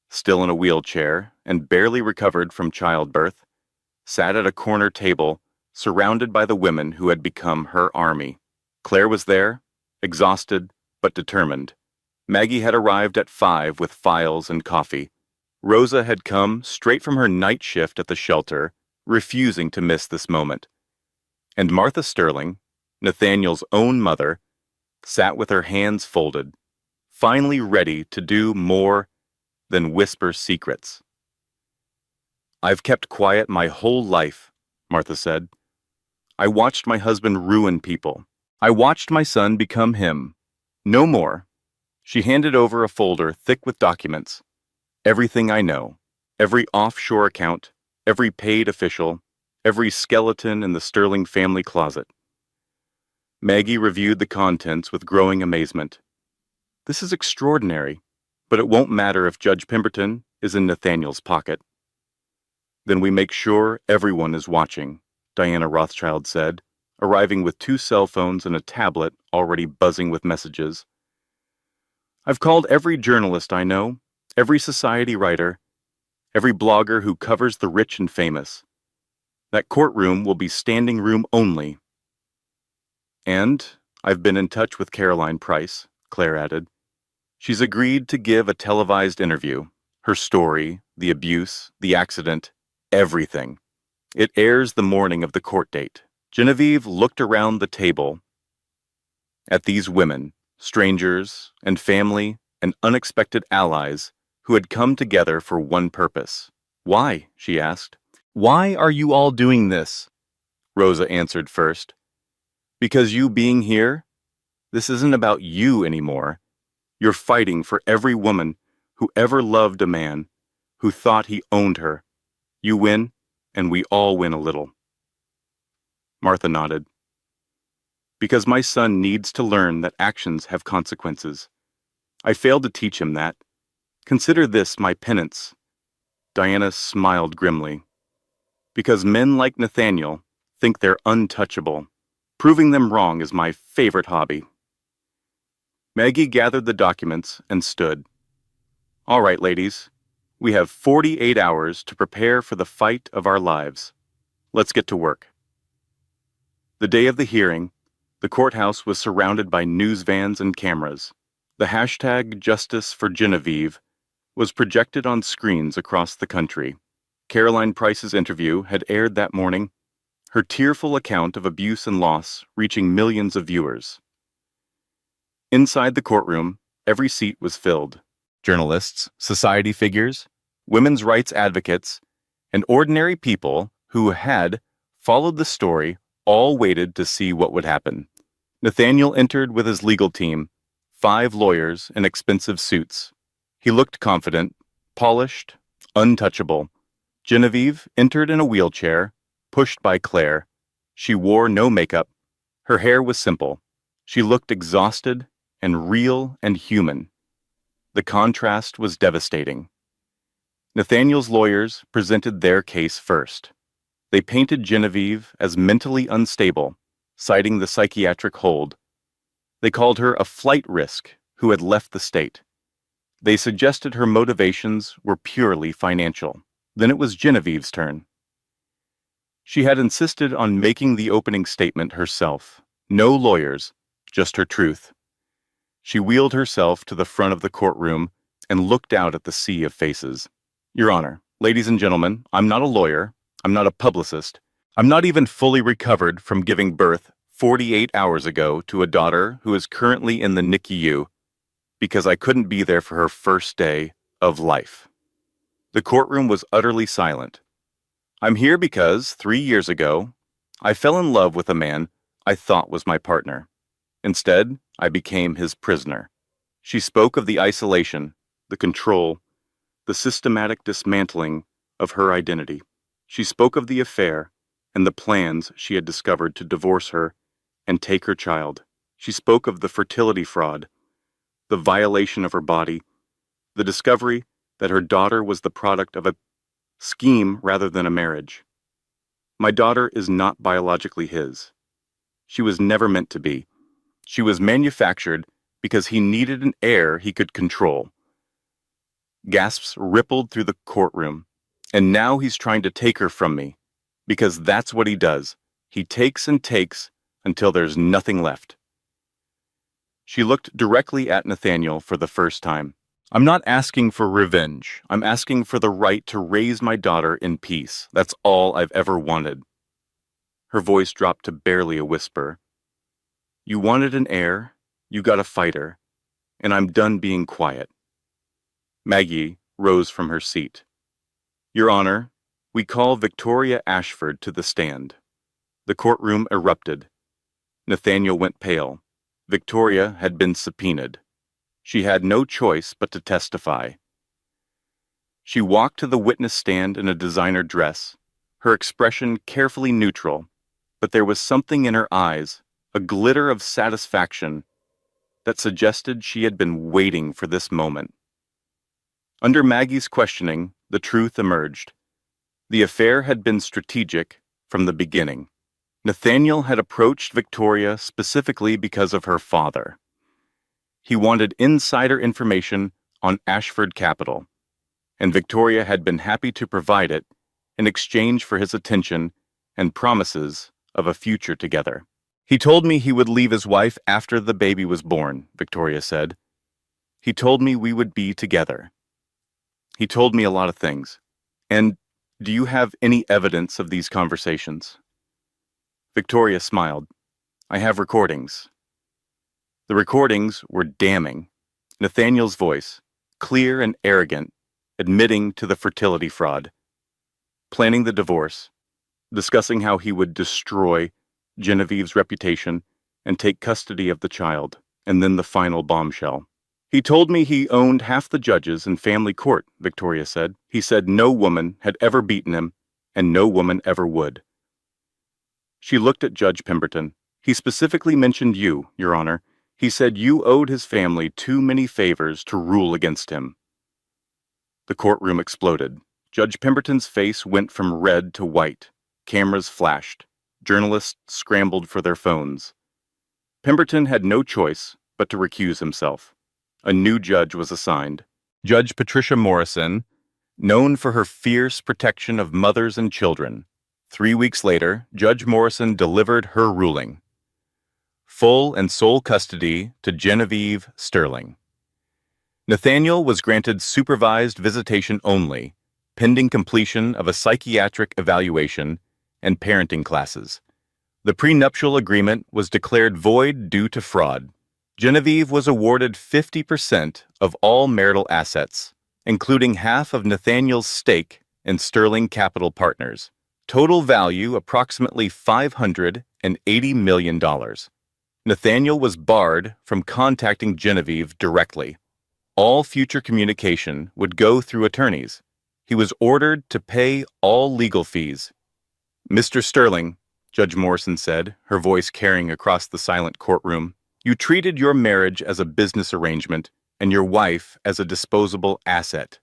still in a wheelchair and barely recovered from childbirth, sat at a corner table surrounded by the women who had become her army. Claire was there, exhausted but determined. Maggie had arrived at 5 with files and coffee. Rosa had come straight from her night shift at the shelter, refusing to miss this moment. And Martha Sterling, Nathaniel's own mother, sat with her hands folded, finally ready to do more than whisper secrets. I've kept quiet my whole life, Martha said. I watched my husband ruin people. I watched my son become him. No more. She handed over a folder thick with documents. Everything I know. Every offshore account. Every paid official. Every skeleton in the Sterling family closet. Maggie reviewed the contents with growing amazement. This is extraordinary, but it won't matter if Judge Pemberton is in Nathaniel's pocket. Then we make sure everyone is watching, Diana Rothschild said, arriving with 2 cell phones and a tablet already buzzing with messages. I've called every journalist I know, every society writer, every blogger who covers the rich and famous. That courtroom will be standing room only. And I've been in touch with Caroline Price, Claire added. She's agreed to give a televised interview. Her story, the abuse, the accident, everything. It airs the morning of the court date. Genevieve looked around the table at these women, strangers and family and unexpected allies who had come together for one purpose. Why? She asked. Why are you all doing this? Rosa answered first. Because you being here, this isn't about you anymore. You're fighting for every woman who ever loved a man, who thought he owned her. You win, and we all win a little. Martha nodded. Because my son needs to learn that actions have consequences. I failed to teach him that. Consider this my penance. Diana smiled grimly. Because men like Nathaniel think they're untouchable. Proving them wrong is my favorite hobby. Maggie gathered the documents and stood. All right, ladies. We have 48 hours to prepare for the fight of our lives. Let's get to work. The day of the hearing, the courthouse was surrounded by news vans and cameras. The hashtag Justice for Genevieve was projected on screens across the country. Caroline Price's interview had aired that morning, her tearful account of abuse and loss reaching millions of viewers. Inside the courtroom, every seat was filled. Journalists, society figures, women's rights advocates, and ordinary people who had followed the story all waited to see what would happen. Nathaniel entered with his legal team, 5 lawyers in expensive suits. He looked confident, polished, untouchable. Genevieve entered in a wheelchair, pushed by Claire. She wore no makeup. Her hair was simple. She looked exhausted and real and human. The contrast was devastating. Nathaniel's lawyers presented their case first. They painted Genevieve as mentally unstable, citing the psychiatric hold. They called her a flight risk who had left the state. They suggested her motivations were purely financial. Then it was Genevieve's turn. She had insisted on making the opening statement herself. No lawyers, just her truth. She wheeled herself to the front of the courtroom and looked out at the sea of faces. Your Honor, ladies and gentlemen, I'm not a lawyer. I'm not a publicist. I'm not even fully recovered from giving birth 48 hours ago to a daughter who is currently in the NICU because I couldn't be there for her first day of life. The courtroom was utterly silent. I'm here because 3 years ago, I fell in love with a man I thought was my partner. Instead, I became his prisoner. She spoke of the isolation, the control, the systematic dismantling of her identity. She spoke of the affair and the plans she had discovered to divorce her and take her child. She spoke of the fertility fraud, the violation of her body, the discovery that her daughter was the product of a scheme rather than a marriage. My daughter is not biologically his. She was never meant to be. She was manufactured because he needed an heir he could control. Gasps rippled through the courtroom. And now he's trying to take her from me, because that's what he does. He takes and takes until there's nothing left. She looked directly at Nathaniel for the first time. I'm not asking for revenge. I'm asking for the right to raise my daughter in peace. That's all I've ever wanted. Her voice dropped to barely a whisper. You wanted an heir, you got a fighter, and I'm done being quiet. Maggie rose from her seat. Your Honor, We call Victoria Ashford to the stand. The courtroom erupted. Nathaniel went pale. Victoria had been subpoenaed. She had no choice but to testify. She walked to the witness stand in a designer dress, her expression carefully neutral, but there was something in her eyes, a glitter of satisfaction, that suggested she had been waiting for this moment. Under Maggie's questioning, the truth emerged. The affair had been strategic from the beginning. Nathaniel had approached Victoria specifically because of her father. He wanted insider information on Ashford Capital, and Victoria had been happy to provide it in exchange for his attention and promises of a future together. He told me he would leave his wife after the baby was born, Victoria said. He told me we would be together. He told me a lot of things. And do you have any evidence of these conversations? Victoria smiled. I have recordings. The recordings were damning. Nathaniel's voice, clear and arrogant, admitting to the fertility fraud, planning the divorce, discussing how he would destroy Genevieve's reputation and take custody of the child, and then the final bombshell. He told me he owned half the judges in family court, Victoria said. He said no woman had ever beaten him, and no woman ever would. She looked at Judge Pemberton. He specifically mentioned you, Your Honor. He said you owed his family too many favors to rule against him. The courtroom exploded. Judge Pemberton's face went from red to white. Cameras flashed. Journalists scrambled for their phones. Pemberton had no choice but to recuse himself. A new judge was assigned. Judge Patricia Morrison, known for her fierce protection of mothers and children. 3 weeks later, Judge Morrison delivered her ruling. Full and sole custody to Genevieve Sterling. Nathaniel was granted supervised visitation only, pending completion of a psychiatric evaluation and parenting classes. The prenuptial agreement was declared void due to fraud. Genevieve was awarded 50% of all marital assets, including half of Nathaniel's stake in Sterling Capital Partners. Total value approximately $580 million. Nathaniel was barred from contacting Genevieve directly. All future communication would go through attorneys. He was ordered to pay all legal fees. Mr. Sterling, Judge Morrison said, her voice carrying across the silent courtroom, you treated your marriage as a business arrangement and your wife as a disposable asset.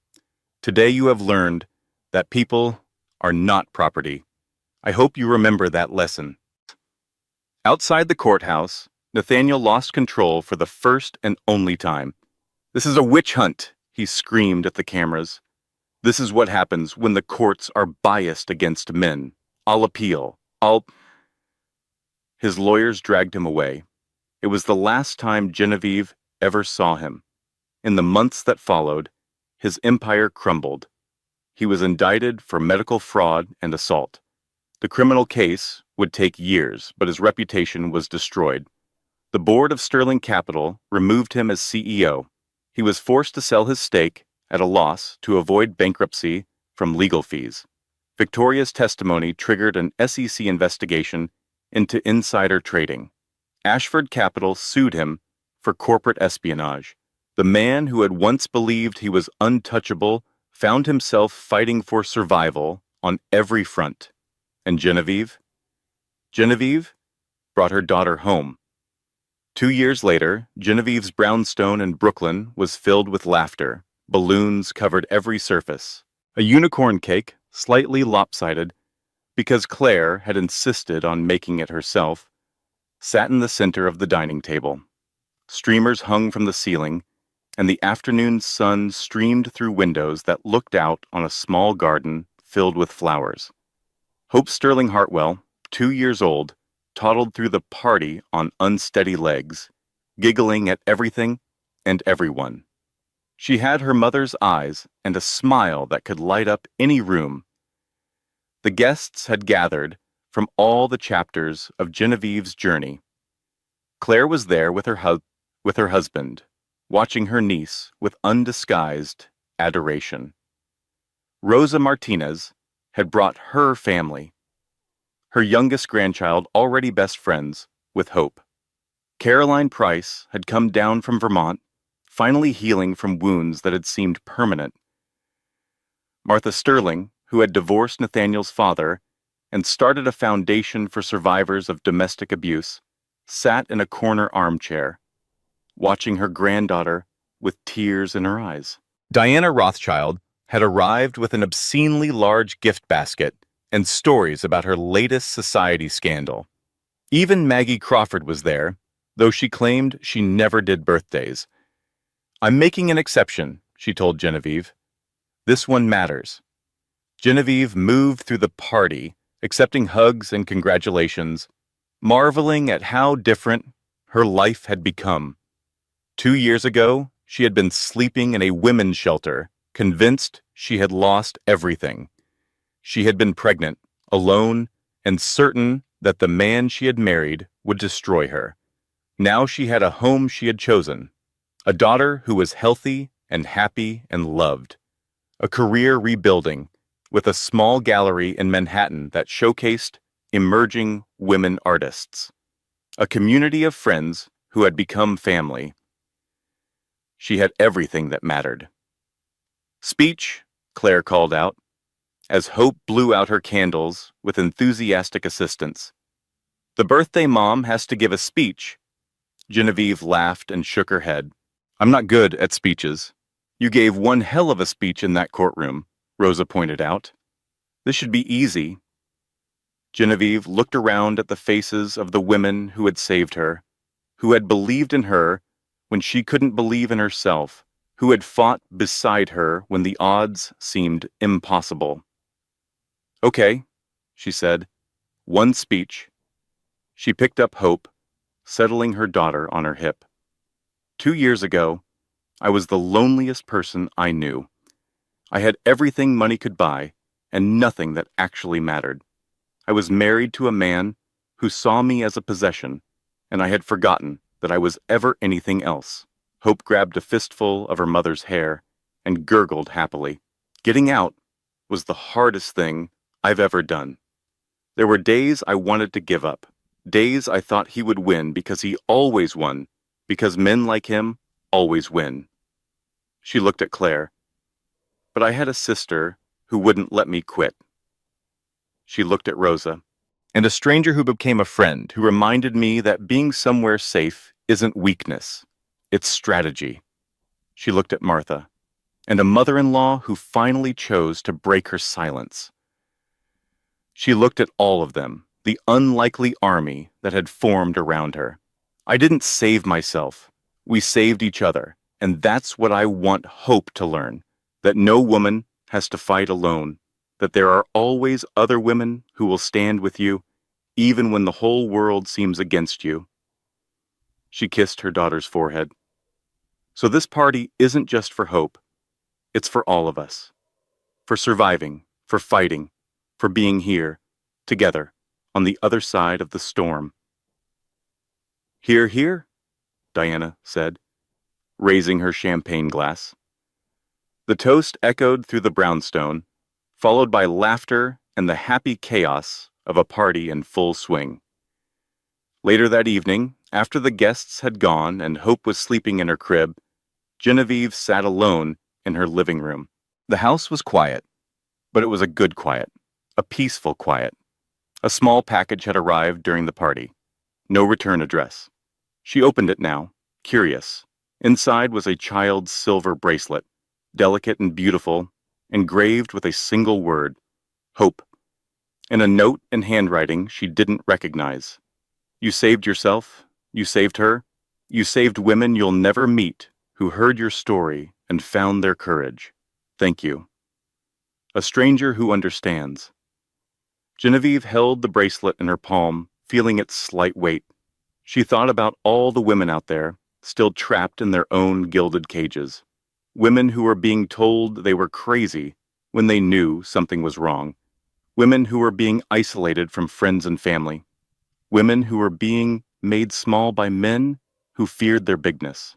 Today you have learned that people are not property. I hope you remember that lesson. Outside the courthouse, Nathaniel lost control for the first and only time. This is a witch hunt, he screamed at the cameras. This is what happens when the courts are biased against men. I'll appeal. His lawyers dragged him away. It was the last time Genevieve ever saw him. In the months that followed, his empire crumbled. He was indicted for medical fraud and assault. The criminal case would take years, but his reputation was destroyed. The board of Sterling Capital removed him as CEO. He was forced to sell his stake at a loss to avoid bankruptcy from legal fees. Victoria's testimony triggered an SEC investigation into insider trading. Ashford Capital sued him for corporate espionage. The man who had once believed he was untouchable found himself fighting for survival on every front. And Genevieve? Genevieve brought her daughter home. 2 years later, Genevieve's brownstone in Brooklyn was filled with laughter. Balloons covered every surface. A unicorn cake, slightly lopsided, because Claire had insisted on making it herself, sat in the center of the dining table. Streamers hung from the ceiling, and the afternoon sun streamed through windows that looked out on a small garden filled with flowers. Hope Sterling Hartwell, 2 years old, toddled through the party on unsteady legs, giggling at everything and everyone. She had her mother's eyes and a smile that could light up any room. The guests had gathered from all the chapters of Genevieve's journey. Claire was there with her husband, watching her niece with undisguised adoration. Rosa Martinez, had brought her family, her youngest grandchild already best friends with Hope. Caroline Price had come down from Vermont, finally healing from wounds that had seemed permanent. Martha Sterling, who had divorced Nathaniel's father and started a foundation for survivors of domestic abuse, sat in a corner armchair, watching her granddaughter with tears in her eyes. Diana Rothschild had arrived with an obscenely large gift basket and stories about her latest society scandal. Even Maggie Crawford was there, though she claimed she never did birthdays. "I'm making an exception," she told Genevieve. "This one matters." Genevieve moved through the party, accepting hugs and congratulations, marveling at how different her life had become. 2 years ago, she had been sleeping in a women's shelter, convinced she had lost everything. She had been pregnant, alone, and certain that the man she had married would destroy her. Now she had a home she had chosen, a daughter who was healthy and happy and loved, a career rebuilding, with a small gallery in Manhattan that showcased emerging women artists, a community of friends who had become family. She had everything that mattered. "Speech," Claire called out, as Hope blew out her candles with enthusiastic assistance. "The birthday mom has to give a speech." Genevieve laughed and shook her head. "I'm not good at speeches." "You gave one hell of a speech in that courtroom," Rosa pointed out. "This should be easy." Genevieve looked around at the faces of the women who had saved her, who had believed in her when she couldn't believe in herself, who had fought beside her when the odds seemed impossible. "Okay," she said. "One speech." She picked up Hope, settling her daughter on her hip. 2 years ago, I was the loneliest person I knew. I had everything money could buy, and nothing that actually mattered. I was married to a man who saw me as a possession, and I had forgotten that I was ever anything else. Hope grabbed a fistful of her mother's hair and gurgled happily. Getting out was the hardest thing I've ever done. There were days I wanted to give up, days I thought he would win because he always won, because men like him always win. She looked at Claire. "But I had a sister who wouldn't let me quit." She looked at Rosa. "And a stranger who became a friend, who reminded me that being somewhere safe isn't weakness, it's strategy." She looked at Martha. "And a mother-in-law who finally chose to break her silence." She looked at all of them, the unlikely army that had formed around her. "I didn't save myself. We saved each other, and that's what I want Hope to learn, that no woman has to fight alone, that there are always other women who will stand with you, even when the whole world seems against you." She kissed her daughter's forehead. "So this party isn't just for Hope. It's for all of us. For surviving, for fighting, for being here, together, on the other side of the storm." "Hear, hear," Diana said, raising her champagne glass. The toast echoed through the brownstone, followed by laughter and the happy chaos of a party in full swing. Later that evening, after the guests had gone and Hope was sleeping in her crib, Genevieve sat alone in her living room. The house was quiet, but it was a good quiet, a peaceful quiet. A small package had arrived during the party. No return address. She opened it now, curious. Inside was a child's silver bracelet, delicate and beautiful, engraved with a single word, Hope, and a note in handwriting she didn't recognize. "You saved yourself. You saved her. You saved women you'll never meet who heard your story and found their courage. Thank you. A stranger who understands." Genevieve held the bracelet in her palm, feeling its slight weight. She thought about all the women out there, still trapped in their own gilded cages. Women who were being told they were crazy when they knew something was wrong. Women who were being isolated from friends and family. Women who were being made small by men who feared their bigness.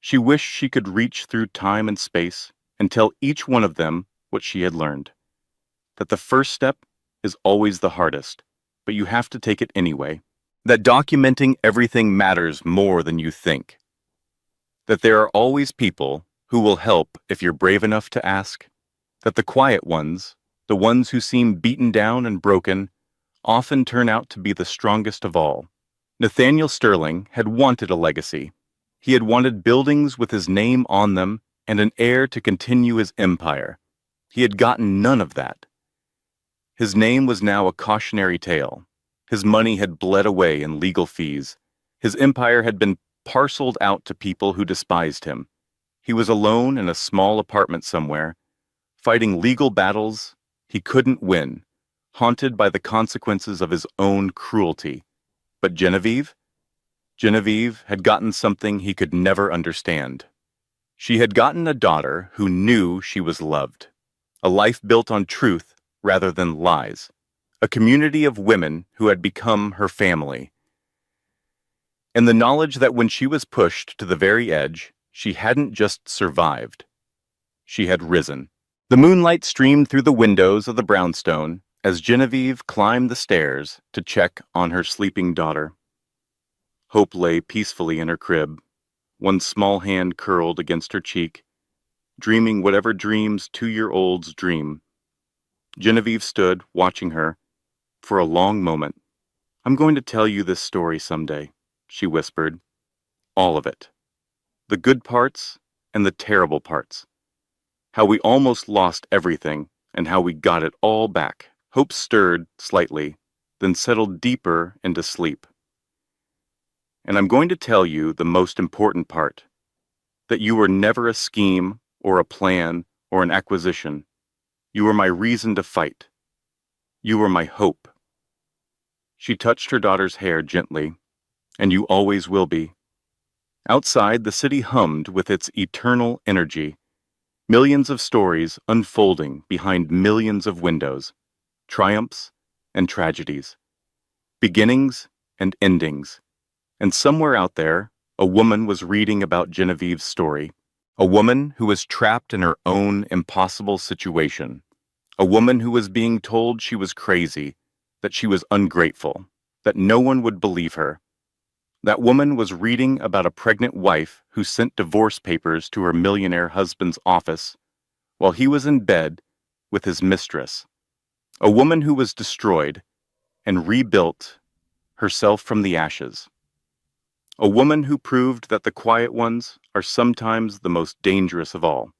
She wished she could reach through time and space and tell each one of them what she had learned. that the first step is always the hardest, but you have to take it anyway. That documenting everything matters more than you think. That there are always people who will help if you're brave enough to ask. That the quiet ones, the ones who seem beaten down and broken, often turn out to be the strongest of all. Nathaniel Sterling had wanted a legacy. He had wanted buildings with his name on them and an heir to continue his empire. He had gotten none of that. His name was now a cautionary tale. His money had bled away in legal fees. His empire had been parceled out to people who despised him. He was alone in a small apartment somewhere, fighting legal battles he couldn't win, haunted by the consequences of his own cruelty. But Genevieve had gotten something he could never understand. She had gotten a daughter who knew she was loved, a life built on truth rather than lies, a community of women who had become her family. And the knowledge that when she was pushed to the very edge, she hadn't just survived. She had risen. The moonlight streamed through the windows of the brownstone as Genevieve climbed the stairs to check on her sleeping daughter. Hope lay peacefully in her crib, one small hand curled against her cheek, dreaming whatever dreams 2-year-olds dream. Genevieve stood, watching her, for a long moment. "I'm going to tell you this story someday," she whispered. "All of it. The good parts and the terrible parts. How we almost lost everything and how we got it all back." Hope stirred slightly, then settled deeper into sleep. "And I'm going to tell you the most important part, that you were never a scheme or a plan or an acquisition. You were my reason to fight. You were my hope." She touched her daughter's hair gently. "And you always will be." Outside, the city hummed with its eternal energy, millions of stories unfolding behind millions of windows, triumphs and tragedies, beginnings and endings. And somewhere out there, a woman was reading about Genevieve's story, a woman who was trapped in her own impossible situation, a woman who was being told she was crazy, that she was ungrateful, that no one would believe her. That woman was reading about a pregnant wife who sent divorce papers to her millionaire husband's office while he was in bed with his mistress. A woman who was destroyed and rebuilt herself from the ashes. A woman who proved that the quiet ones are sometimes the most dangerous of all.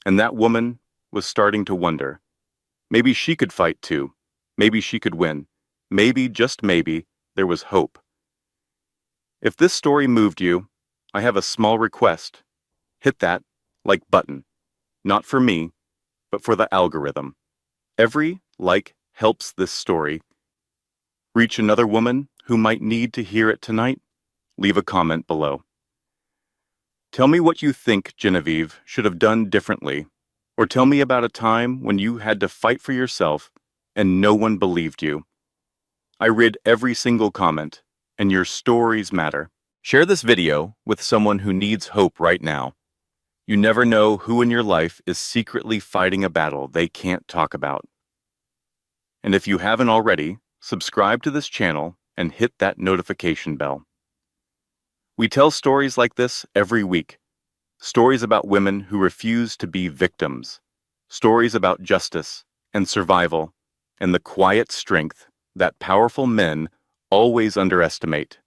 And that woman was starting to wonder. Maybe she could fight too. Maybe she could win. Maybe, just maybe, there was hope. If this story moved you, I have a small request. Hit that like button. Not for me, but for the algorithm. Every like helps this story reach another woman who might need to hear it tonight. Leave a comment below. Tell me what you think Genevieve should have done differently, or tell me about a time when you had to fight for yourself and no one believed you. I read every single comment, and your stories matter. Share this video with someone who needs hope right now. You never know who in your life is secretly fighting a battle they can't talk about. And if you haven't already, subscribe to this channel and hit that notification bell. We tell stories like this every week. Stories about women who refuse to be victims. Stories about justice and survival and the quiet strength that powerful men always underestimate.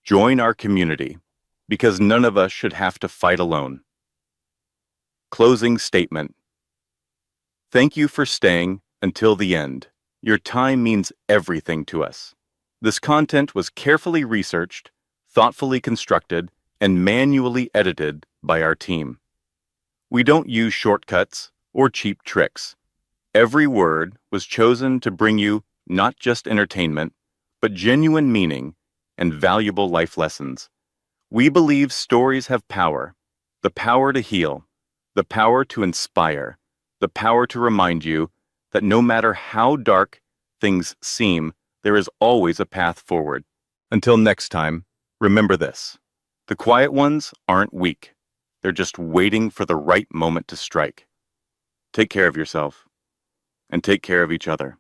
Join our community, because none of us should have to fight alone. Closing statement. Thank you for staying until the end. Your time means everything to us. This content was carefully researched, thoughtfully constructed, and manually edited by our team. We don't use shortcuts or cheap tricks. Every word was chosen to bring you not just entertainment, but genuine meaning and valuable life lessons. We believe stories have power, the power to heal, the power to inspire, the power to remind you that no matter how dark things seem, there is always a path forward. Until next time, remember this. The quiet ones aren't weak. They're just waiting for the right moment to strike. Take care of yourself. and take care of each other.